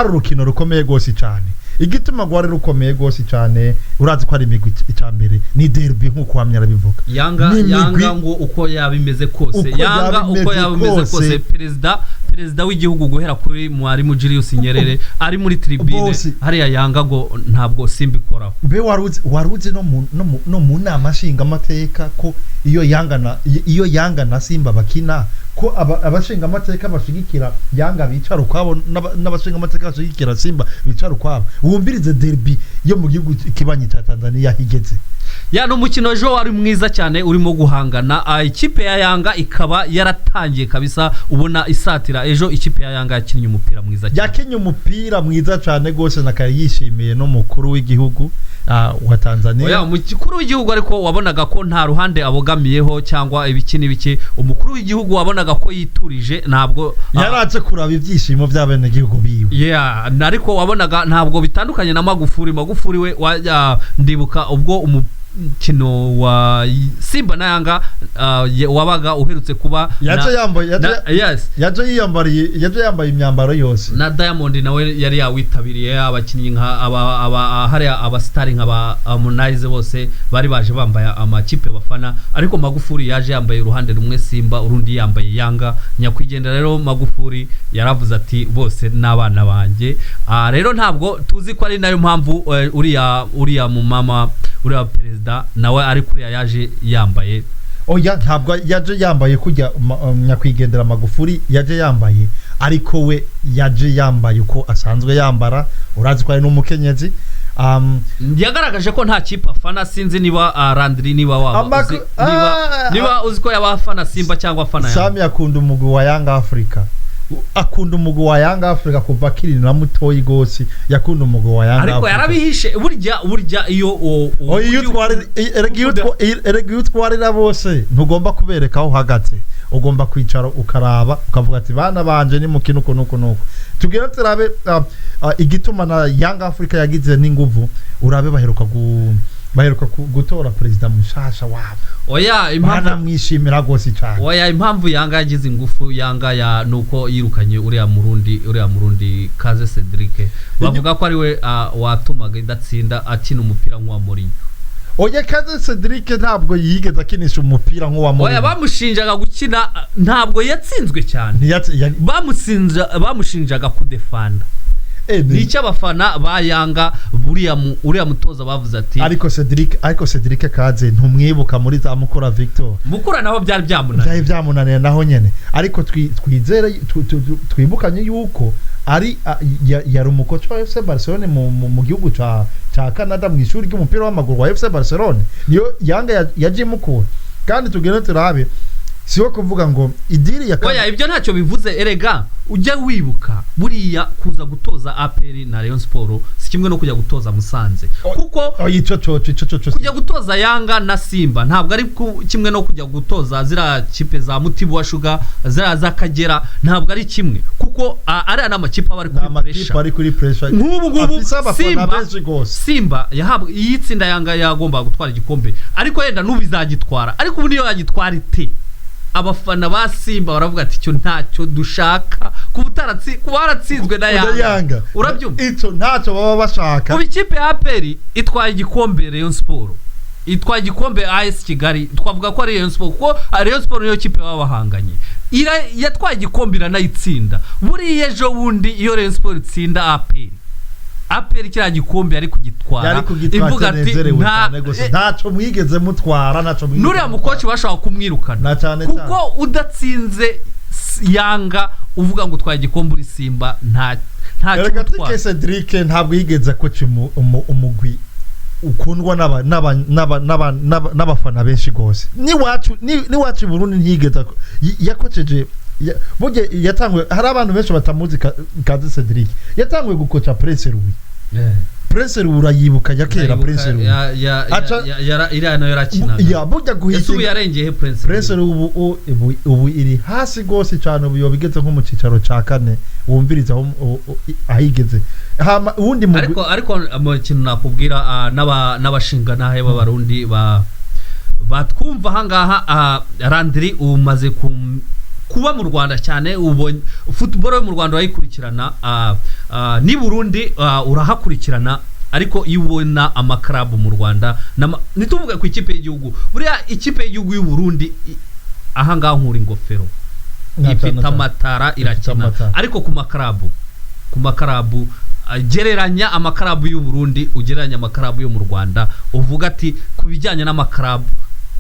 urukino rukomeye gose cyane igituma gwari rukomeye gose cyane urazi ko ari imigwi icambere ni derby nkuko wamyara bivuga Yanga ngo uko yabimeze kose perezida w'igihugu guhera kuri Mwarimu Julius Nyerere ari muri tribune hari Yanga ngo ntabwo Simba ikoraho be waruzi no mu nama nshinga amateka ko iyo Yanga na Simba bakina ko abashinga amateka bashigikira Yanga bicara ukwabo n'abashinga amateka bashigikira Simba bicara ukwabo wumvirize derby yo mu gihugu kibanyi cya Tanzania higeze no mukino ejo wari mwiza cyane urimo guhangana ikipe ya Yanga ikaba yaratangiye kabisa ubona isatira ejo ikipe ya Yanga yakinnye umupira mwiza cyane gose nakari yishimiye no mukuru w'igihugu wa Tanzania umukuru w'igihugu ariko wabonaga ko nta ruhande abogamiyeho cyangwa ibiki umukuru w'igihugu wabonaga ko yiturije ntabwo yaraje kuraba ibyishimo by'abene gihugu biwe ariko wabonaga ntabwo bitandukanye na Magufuri we ndibuka ubwo umukino wa Simba na Yanga wabaga uherutse kuba yaje yambaye imyambaro yose na Diamond nawe yari yawitabiriye abakinnyi hari abastari nka Harmonize bose bari baje bambaye amakipe bafana ariko Magufuri yaje yambaye uruhande rumwe Simba urundi yambaye Yanga nyakwigendera rero Magufuri yaravuze ati bose n'abana banjye rero ntabwo tuzi ko ari nayo mpamvu uriya mu mama uriya perezida nawe ari kuri yaje yambaye ntabwo yaje yambaye kujya nyakwigendera Magufuri yaje yambaye ariko we yaje yambaye uko asanzwe yambara urazi ko ari n'umukenyezi yagaragaje ko nta kipe afana sinzi niba Landry niba uzi ko yabafana Simba cyangwa afana Sami akunda umugwi wa Yanga Africa kuva akiri na mutoyi gose yakunda umugwi wa Yanga ariko yarabihishe burya iyo utwarira bose ntugomba kubereka aho uhagaze ugomba kwicara ukaraba ukavuga ati bana banje ni mukino nuko tugera turabe igituma na Yanga Africa yagize n'inguvu urabe baheruka baheruka gutora president mushasha wabo oya baramwishimira gose cyane oya impamvu Yanga yagize ingufu Yanga nuko yirukanye uriya murundi Kaze Cedric bavuga ko ari we watumaga idatsinda akina umupira nk'uwa Mourinho. Oya Kaze Cedric ntabwo yigeze akinisha umupira nk'uwa Mourinho. Oya bamushinjaga gukina ntabwo yatsinzwe cyane. Bamushinjaga kudefanda. Nicyo abafana ba Yanga uriya mutoza bavuze ati ariko Cedric Kaze ntumwibuka muri za Mukura Victor. Mukura naho byari byamunaniye naho nyene ariko twizere twibukanye yuko ari yari umukoci wa FC Barcelona mu gihugu ca Canada mu ishuri ry'umupira w'amaguru wa FC Barcelona niyo Yanga yaje Mukura kandi tugene turabe siwo kuvuga ngo idiri ya oya ibyo ntacyo bivuze erega ujya wibuka buriya kuza gutoza APR na Rayon Sport si kimwe no kujya gutoza Musanze kuko kujya gutoza Yanga na Simba ntabwo ari kimwe no kujya gutoza zira kipe za Mutibu wa Sugar zira za Kagera ntabwo ari kimwe kuko ari n'amakipe ari kuri pressure nk'ubu Simba yahabwa yitsinda Yanga yagomba gutwara igikombe ariko yenda n'ubizagitwara ariko ubu niyo yagitwara ite abafana ba Simba baravuga ati cyo ntacyo dushaka kubaratsinzwe na Yanga urabyumva icyo ntacyo baba bashaka ku ikipe ya APR itwaye igikombe Rayon Sport itwaye igikombe AS Kigali twavuga ko ari Rayon Sport kuko Rayon Sport niyo kipe baba bahanganye yatwaye igikombe iranayitsinda buriye ejo bundi iyo Rayon Sport itsinda APR kira gikombe ari kugitwara ivuga ati ntacyo mwigeze mutwara ntacyo mwigeze nuriya mukoci bashaka kumwirukana kuko udatsinze Yanga uvuga ngo twaye igikombe uri Simba ntacyo gutwara Cedric ntabwo yigeze koci umugwi ukundwa n'abafana benshi gose ni wacu Burundi ntiyigeze yakoceje burya yatangwe hari abantu benshi batamuzi Kaze Cedric yatangwe gukoca Prince Louis Prince Louis urayibuka yakera Prince Louis ira no yarakina ya burya guhita yarengeye Prince Louis ubu iri hasi gose cyane ubu bigeze nko mu cicaro ca kane wumviriza ahigeze ubundi ariko mu kintu nakubwira n'abashinga nahe b'abarundi batwumva hangaha Landry umaze kuba mu Rwanda cyane ubonye football yo mu Rwanda urayikurikirana ni Burundi urahakurikirana ariko ibona amaklabu mu Rwanda nituvuga ku ikipe y'igihugu buriya ikipe y'igihugu y'u Burundi ahangaha nkuri ingofero ifite amatara irakina ariko ku maklabu gereranya amaklabu y'u Burundi ugereranya amaklabu yo mu Rwanda uvuga ati kubijyanye n'amaklabu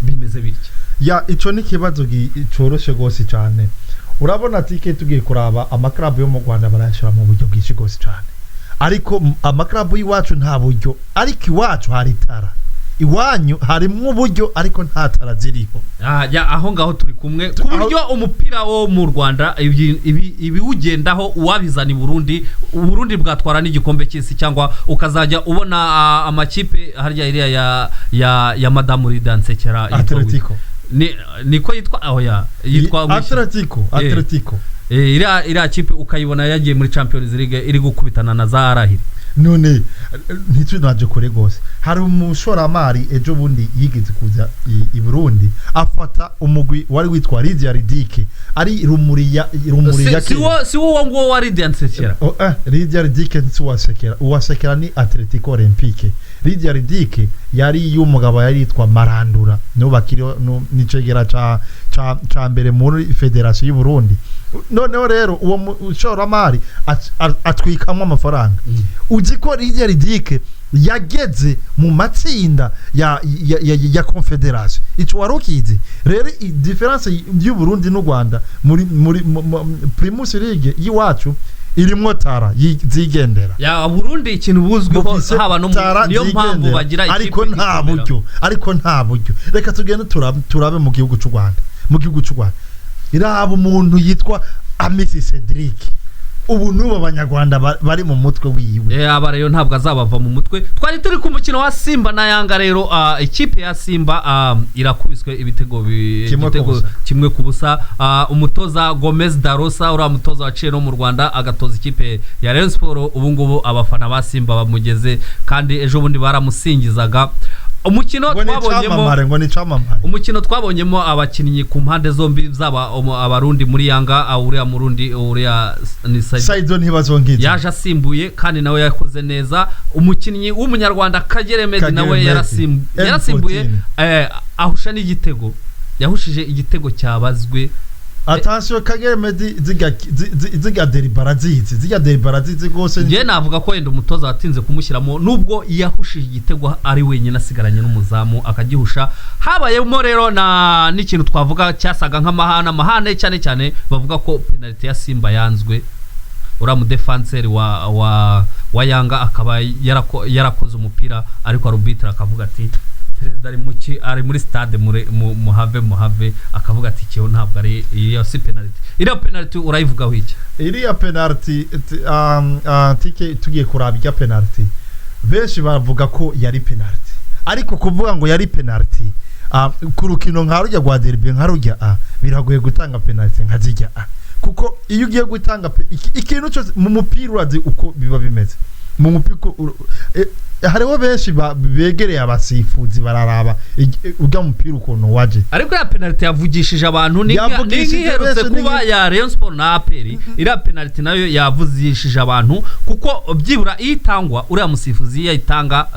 bimeze bityo ya ico ni kibazo gicoroshe gose cyane urabona tike tugiye kuraba amaklabu yo mu Rwanda barashira mu buryo bwinshi gose cyane ariko amaklabu yiwacu nta buryo ariko iwacu hari tara iwanyu harimo uburyo ariko nta tara ziriho ya aho ngaho turi kumwe ku buryo umupira wo mu Rwanda ibi ugendaho uwabizana Burundi bwatwara n'igikombe cy'isi cyangwa ukazajya ubona amakipe harya iriya ya Madame Ridansekera Atletico niko yitwa Atletico iriya kipe ukayibona yagiye muri Champions League iri gukubitana na za Arahiri none ntitunaje kure gose hari umushoramari ejo bundi yigeze kuza i Burundi afata umugwi wari witwa Lydia Ridike ari rumuri yake si wo ngo wa Lydia Nsekera Lydia Ridike uwasekera ni Atletico Olympique Lydia Ridike yari y'umugabo yari yitwa Marandura no bakiriho nicegera ca mbere muri Federation y'u Burundi noneho rero uwo mushoramari atwikamwe amafaranga uzi ko Lydia Ridike yageze mu matsinda ya Confederation ico warukize rero difference y'u Burundi n'u Rwanda muri Primus League yiwacu irimwo tara zigendera ya Burundi ikintu buzwiho haba no niyo mpamvu bagira ikipe ariko nta buryo reka tugende turabe mu gihugu cy'u Rwanda iraba umuntu yitwa Amisi Cedric ubu nuba abanyarwanda bari mu mutwe wiwe aba rero ntabwo azabava mu mutwe twari turi ku mukino wa Simba na Yanga rero ikipe ya Simba irakubiswe ibitego kimwe ku busa umutoza Gomez Darosa ura mutoza waciye no mu Rwanda agatoza ikipe ya Rayon Sport ubu ngubu abafana ba Simba bamugeze kandi ejo bundi baramusingizaga umukino twabonyemo ngo ni camamare umukino twabonyemo abakinnyi ku mpande zombi zaba abarundi muri Yanga uriya murundi uriya ni Saido ntibazongiza yaje asimbuye kandi nawe yakoze neza umukinnyi w'umunyarwanda Kagere Medi nawe yarasimbuye ahusha n'igitego yahushije igitego cyabazwe attention Kagere Medi ziga delibarazizi gose nje navuga ko yenda umutoza watinze kumushyiramo nubwo yahushije igitego ari wenyine asigaranye n'umuzamu akagihusha habayemo rero na n'ikintu twavuga cyasaga nk'amahane cyane bavuga ko penalty ya Simba yanzwe uramu defenseur wa Yanga akaba yarakoze umupira ariko arbitre akavuga ati perezida ari muri stade muhave akavuga ati cyo ntabwo ari iyo si penalty iriya penalty urayivugaho iki iriya penalty tike tugiye kurabya penalty benshi bavuga ko yari penalty ariko kuvuga ngo yari penalty ku rukino nka rujya gwa derby nka rujya biragoye gutanga penalty nka zijya kuko iyo ugiye gutanga ikintu cyo mu mupira urazi uko biba bimeze mu mupira hariho benshi begereye abasifuzi bararaba ujya mupira ukuntu waje ariko ya penalty yavugishije abantu n'iherutse kuba ya Rayon Sport na APR ira penalty nayo yavugishije abantu kuko byibura itangwa uriya musifuzi yayitanga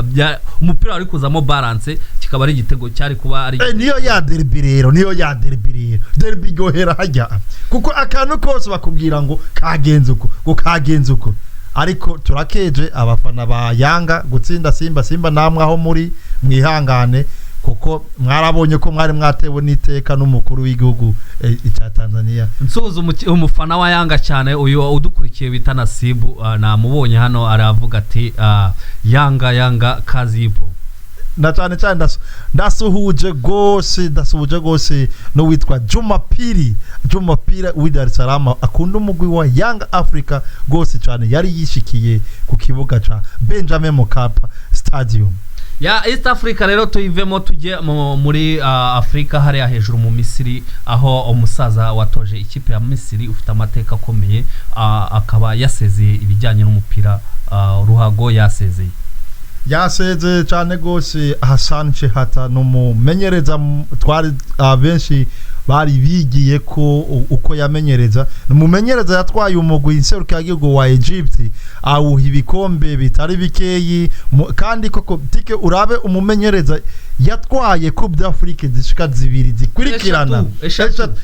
umupira wari kuzamo balance kikaba ari igitego cyari kuba ari niyo ya derby rero derby gohera hajya kuko akantu kose bakubwira ngo kagenze uko ariko turakeje abafana ba Yanga gutsinda Simba namwe aho muri mwihangane kuko mwarabonye ko mwari mwatewe n'iteka n'umukuru w'igihugu cya Tanzania nsuza umufana wa Yanga cyane uyu udukurikiye bita Nasibu namubonye hano aravuga ati Yanga kazibo na cyane ndasuhuje gose no witwa Jumapiri Dar es Salaam akunda umugwi wa Young Africa gose cyane yari yishikiye ku kibuga ca Benjamin Mkapa Stadium ya East Africa rero tuyivemo tujye muri Afrika hariya hejuru mu Misiri aho umusaza watoje ikipe ya Misiri ufite amateka akomeye akaba yasezeye ibijyanye n'umupira ruhago yasezeye cyane gose Hassan Chehata numumenyereza twari benshi bari bigiye ko uko yamenyereza numumenyereza yatwaye umugwi inseruka yagigo wa Egypt awuha ibikombe bitari bikeyi kandi koko tike urabe umumenyereza yatwaye Coupe d'Afrique zishika zibiri zikurikirana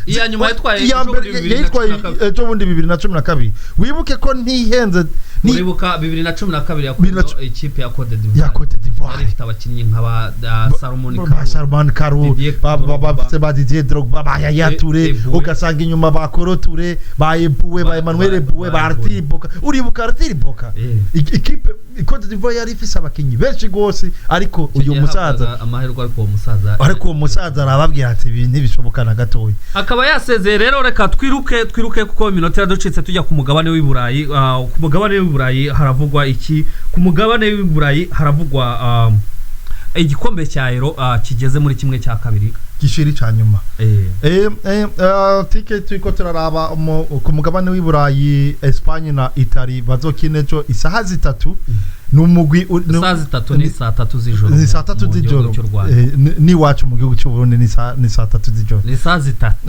iya nyuma yatwaye ejo bundi 2012 wibuke ko ntihenze uribuka 2012 yakoze ikipe ya Cote d'Ivoire ifite abakinnyi nk'aba Salomon Karu bafite ba Didier Drogba ba Yaya Touré ugasanga inyuma ba Koro Touré ba Eboué ba Emmanuel Eboué ba Arthur Boka uribuka Arthur Boka ikipe Cote d'Ivoire yari ifise abakinnyi benshi gose ariko uyu musaza ariko uwo musaza arababwira ati ibi ntibishoboka na gatoya akaba yasezeye rero reka twiruke kuko iminota yaducitse tujya ku mugabane w'Iburayi ku mugabane w'Iburayi haravugwa iki ku mugabane w'Iburayi haravugwa igikombe cya Euro kigeze muri kimwe cya kabiri gishiri cyanyuma ticket twiko turaraba ku mugabane w'Iburayi Espagne na Italy bazokinejo isaha zitatu numugwi isaha zitatu ni saa 3 z'ijoro ni saa 3 z'ijoro ni wacu mu gihugu cy'u Burundi ni saa 3 z'ijoro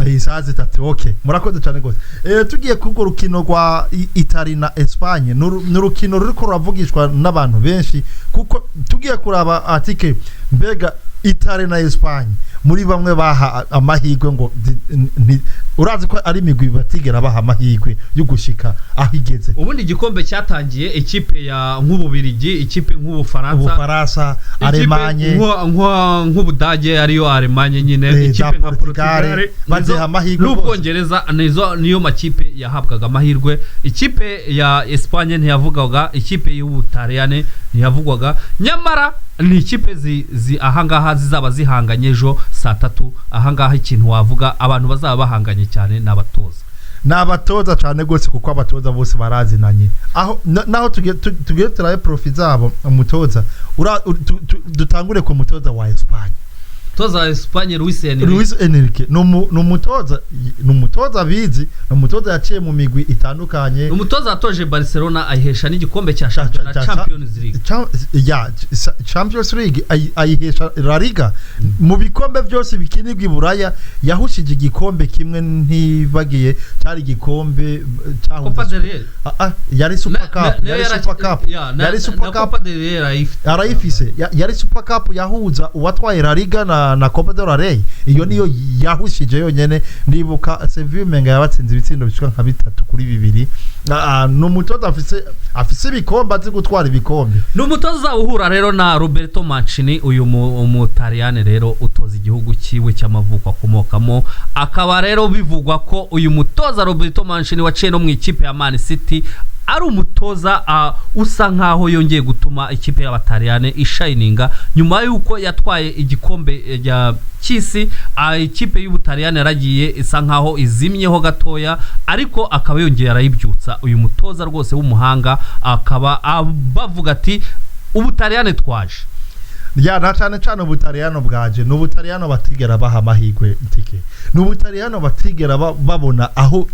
ni saa zitatu okay murakoze cyane gose tugiye kugo rukino rwa Italy na Espagne n'urukino ruri ko ravugishwa n'abantu benshi kuko tugiye kuraba atike mbega Italy na Espagne muri bamwe baha amahirwe ngo urazi ko ari imigwi batigera baha amahirwe yo gushika aho igeze ubundi igikombe cyatangiye ikipe ya nk'ububirigi ikipe nk'ubufaransa Alemanye nk'ubudage ariyo Alemanye nyine ikipe nka Portugal baziha amahirwe n'ubwongereza niyo makipe yahabwaga amahirwe ikipe ya Espagne ntiyavugaga ikipe y'Ubutaliyane ntiyavugwaga nyamara ni ikipe ahangaha zizaba zihanganye ejo saa 3 ahangaha ikintu wavuga abantu bazaba bahanganye cyane n'abatoza cyane gose kuko abatoza bose barazinanye aho naho tugiye turaye profit zabo umutoza dutangure ku mutoza wa Espagne toza Espagne Luis Enrique numutoza bizi numutoza yaciye mu migwi itandukanye numutoza atoje Barcelona ayihesha n'igikombe cya Champions League Champions League ayihesha La Liga mu bikombe byose bikinirwa iburaya yahushije igikombe kimwe ntibagiye cyari igikombe Copa del Rey yari Super Cup yari Super Cup arayifise yari Super Cup yahuza uwatwaye La Liga na Copa del Rey iyo niyo yahushije yonyene ndibuka Sevilla menga yabatsinze ibitsindo bishika nka 3-2 numutoza afise ibikombe azi gutwara ibikombe numutoza uhura rero na Roberto Mancini uyu Umutaliyane rero utoza igihugu kiwe cy'amavuko akomokamo akaba rero bivugwa ko uyu mutoza Roberto Mancini waciye no mu ikipe ya Man City ari umutoza usa nkaho yongeye gutuma ikipe y'Abataliyane ishininga nyuma yuko yatwaye igikombe ya cy'isi ikipe y'Ubutaliyane yaragiye isa nkaho izimyeho gatoya ariko akaba yongeye arayibyutsa uyu mutoza rwose w'umuhanga akaba bavuga ati Ubutaliyane twaje na cyane Ubutaliyano bwaje n'Ubutaliyano batigera baha amahirwe ntike n'Ubutaliyano batigera babona aho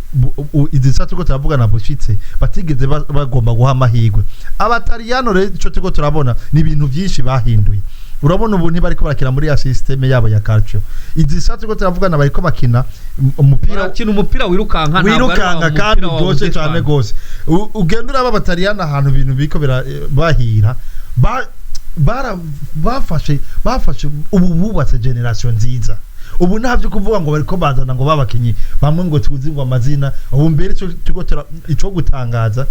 idisatu ko turavuga na bushitse batigeze bagomba guha amahirwe Abataliyano rero ico tuko turabona ni ibintu byinshi bahinduye urabona ubu ntibariko barakina muri ya systeme yabo ya calcio idisatu ko turavugana bariko bakina umupira wirukanka kandi byose cyane gose ugendura Abataliyano ahantu ibintu biko bahira bafashe ubu bubatse generation nziza ubu ntabyo kuvuga ngo bariko bazana ngo babakinyi bamwe ngo tuzi ngo amazina ubu mbere ico gutangaza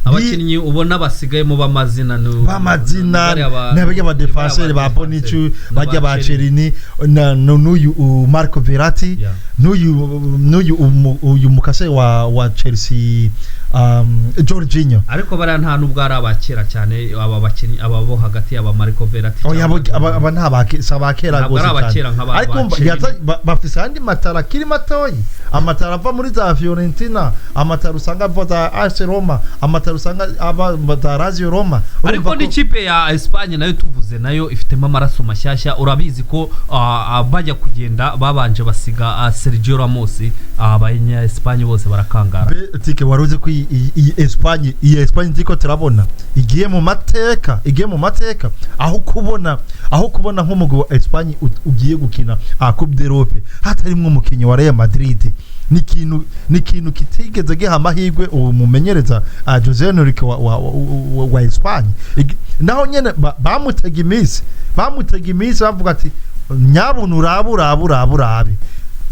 abakinyi ubona basigaye mu bamazina n'abajya ba defenseur ba Bonichu bajya ba Cherini n'uyu Marco Verratti n'uyu mukase wa Chelsea Jorginho ariko bara nta nubwo ari abakera cyane aba bakinyi ababo hagati y'aba Marco Verratti aba ntabakera gose ariko bafise andi matara kiri matoyi amatara ava muri za Fiorentina amatara usanga ava za AS Roma amatara usanga aba za Lazio Roma ariko n'ikipe ya Espagne nayo tuvuze nayo ifitemo amaraso mashyashya urabizi ko bajya kugenda babanje basiga Sergio Ramos abanya Espagne bose barakangara tike waruze ko iyi Espagne ndiko turabona igiye mu mateka aho kubona nk'umugwi wa Espagne ugiye gukina Coupe d'Europe hatarimwe umukinyi wa Real Madrid nikintu kitigeze giha amahirwe umumenyereza Jose Enrique wa Espagne naho nyene bamutega iminsi bavuga ati nyabuntu uraburabe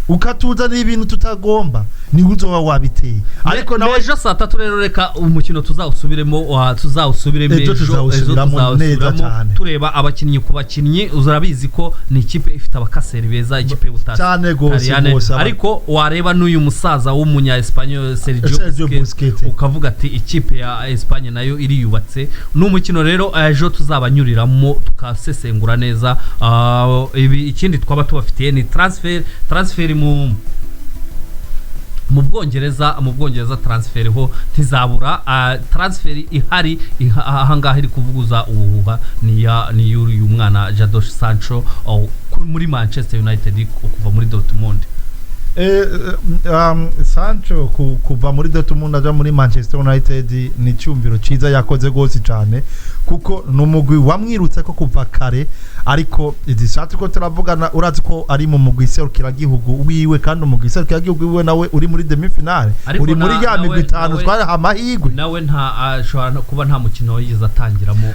ukatuza n'ibintu tutagomba ni uzoba wabiteye ariko nawe ejo saa 3 rero reka umukino tuzawusubiremo neza cyane tureba abakinyi ku bakinyi uzarabizi ko ni ikipe ifite abakaseri beza ikipe y'Ubutasi cyane gose ariko wareba n'uyu musaza w'umunya Espanyol Sergio Busquets ukavuga ati ikipe ya Espagne nayo iriyubatse n'umukino rero ejo tuzabanyuriramo tukasesengura neza ibi ikindi twaba tubafitiye ni transfer mu Bwongereza transfer ho tizabura transfer ihari ahangaha iri kuvuguza ubuhuha ni uyu mwana Jadon Sancho muri Manchester United kuva muri Dortmund Sancho kuva muri Dortmund aja muri Manchester United ni cyumviro ciza yakoze gose cyane kuko numugwi wamwirutse ko kuva kare ariko idishatse ko turavugana urazi ko ari mu mugwi serukira gihugu wiwe kandi umugwi serukira gihugu wiwe nawe uri muri demi finale uri muri ya migwi 5 twari amahirwe nawe ashobora kuba nta mukino yiza atangiramo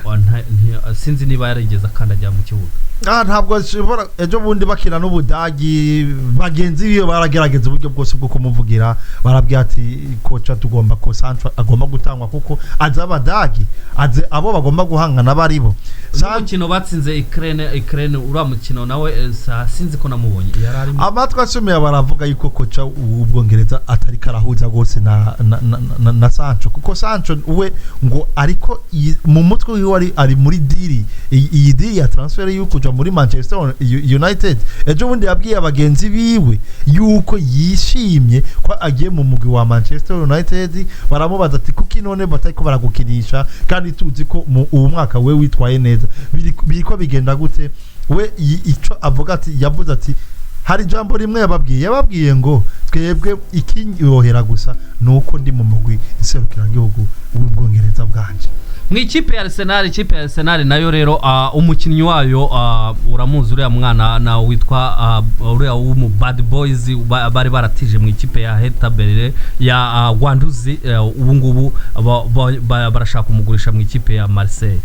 sinzi niba yarigeze akandajya mu kibuga ntabwo shobora ejo bundi bakina n'Ubudagi bagenzi biyo baragerageza uburyo bwose bwo kumuvugira barabwiye ati kocha tugomba ko Sancho agomba gutangwa kuko azabadagi abo bagomba guhangana baribo umukino batsinze Ukraine uramukino nawe sinzi ko namubonye yararimo amatwa asomeye baravuga yuko kocha ubwongereza atari karahuza gose na Sancho kuko Sancho we ngo ariko mu mutwe wiwe ari muri diri iyi diri ya transfer yuko muri Manchester United ejo bundi yabwiye abagenzi biwe yuko yishimye ko agiye mu mugwi wa Manchester United. Baramubaza ati kuki none batayiko baragukinisha kandi tuzi ko uwo mwaka we witwaye neza, biriko bigenda gute? We ico avuga ati, yavuze ati hari jambo rimwe yababwiye ngo twebwe ikinyohera gusa nuko ndi mu mugwi iserukira gihugu w'Ubwongereza bwanje. Ikipe ya Arsenal nayo rero umukinnyi wayo uramuzi uriya mwana na witwa uriya w'umu Bad Boys bari baratije mu ikipe ya Hertha Berlin ya Guendouzi, ubu ngubu barashaka kumugurisha mu ikipe ya Marseille.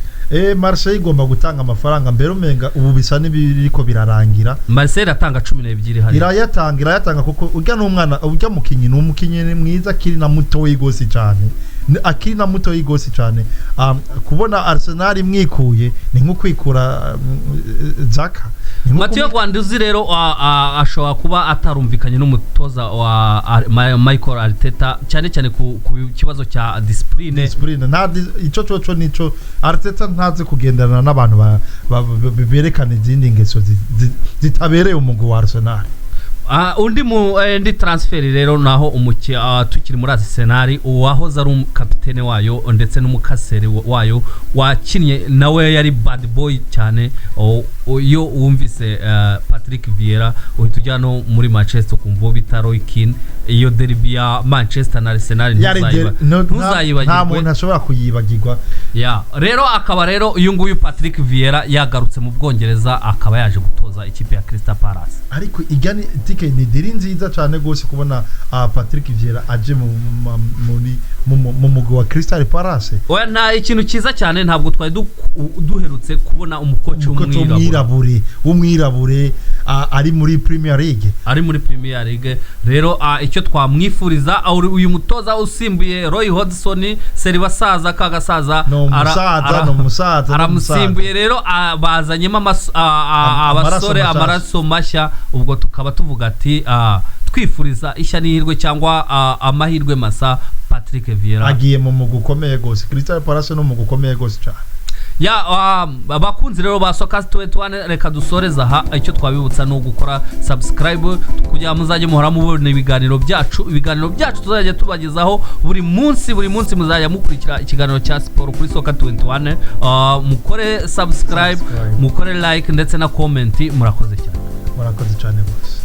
Marseille igomba gutanga amafaranga mbere umenga ubu bisa n'ibiriko birarangira. Marseille atanga 12 hari. Irayatanga kuko urya n'umwana urya mukinyi mwiza kiri na muto w'igosi cyane. Akiri na muto y'igosi cyane. Kubona Arsenal imwikuye ni nko kwikura Zaka. Mathieu Guendouzi rero ashobora kuba atarumvikanye n'umutoza wa Michael Arteta cyane ku kibazo cya discipline. Ico cyo nico Arteta ntaze kugendana n'abantu berekana izindi ngeso zitabereye umugwi wa Arsenal. Undi transfer rero naho tukiri muri Arsenal uwahoze ari kapitene wayo ndetse n'umukaseri wayo wakinnye nawe yari bad boy cyane. Iyo wumvise Patrick Vieira uhita ujya no muri Manchester kumva bita Roy Keane. Iyo derby ya Manchester na Arsenal ntuzayibagirwe, nta muntu ashobora kuyibagirwa. Rero akaba rero uyu nguyu Patrick Vieira yagarutse mu Bwongereza akaba yaje gutoza ikipe ya Crystal Palace. Ariko igani tike ni diri nziza cyane gose kubona Patrick Vieira aje mu mugwi wa Crystal Palace. Oya nta ikintu cyiza cyane, ntabwo twari duherutse kubona umukoci w'umwirabure ari muri Premier League. Rero icyo twamwifuriza uyu mutoza usimbuye Roy Hodgson Seribasaza kagasaza aramusimbuye rero bazanyemo abasore amaraso mashya. Ubwo tukaba tuvuga ati twifuriza ishya n'ihirwe cyangwa amahirwe masa Patrick Vieira agiye mu mugu ukomeye gose. Crystal Palace no mugu ukomeye gose cyane. Abakunzi rero ba Soccer 21 reka dusoreza aha. Icyo twabibutsa no gukora subscribe kugira muzajye muhora mubona ibiganiro byacu tuzajya tubagezaho buri munsi muzajya mukurikira ikiganiro cya siporo kuri Soccer 21. Mukore subscribe, mukore like ndetse na comment. Murakoze cyane gose.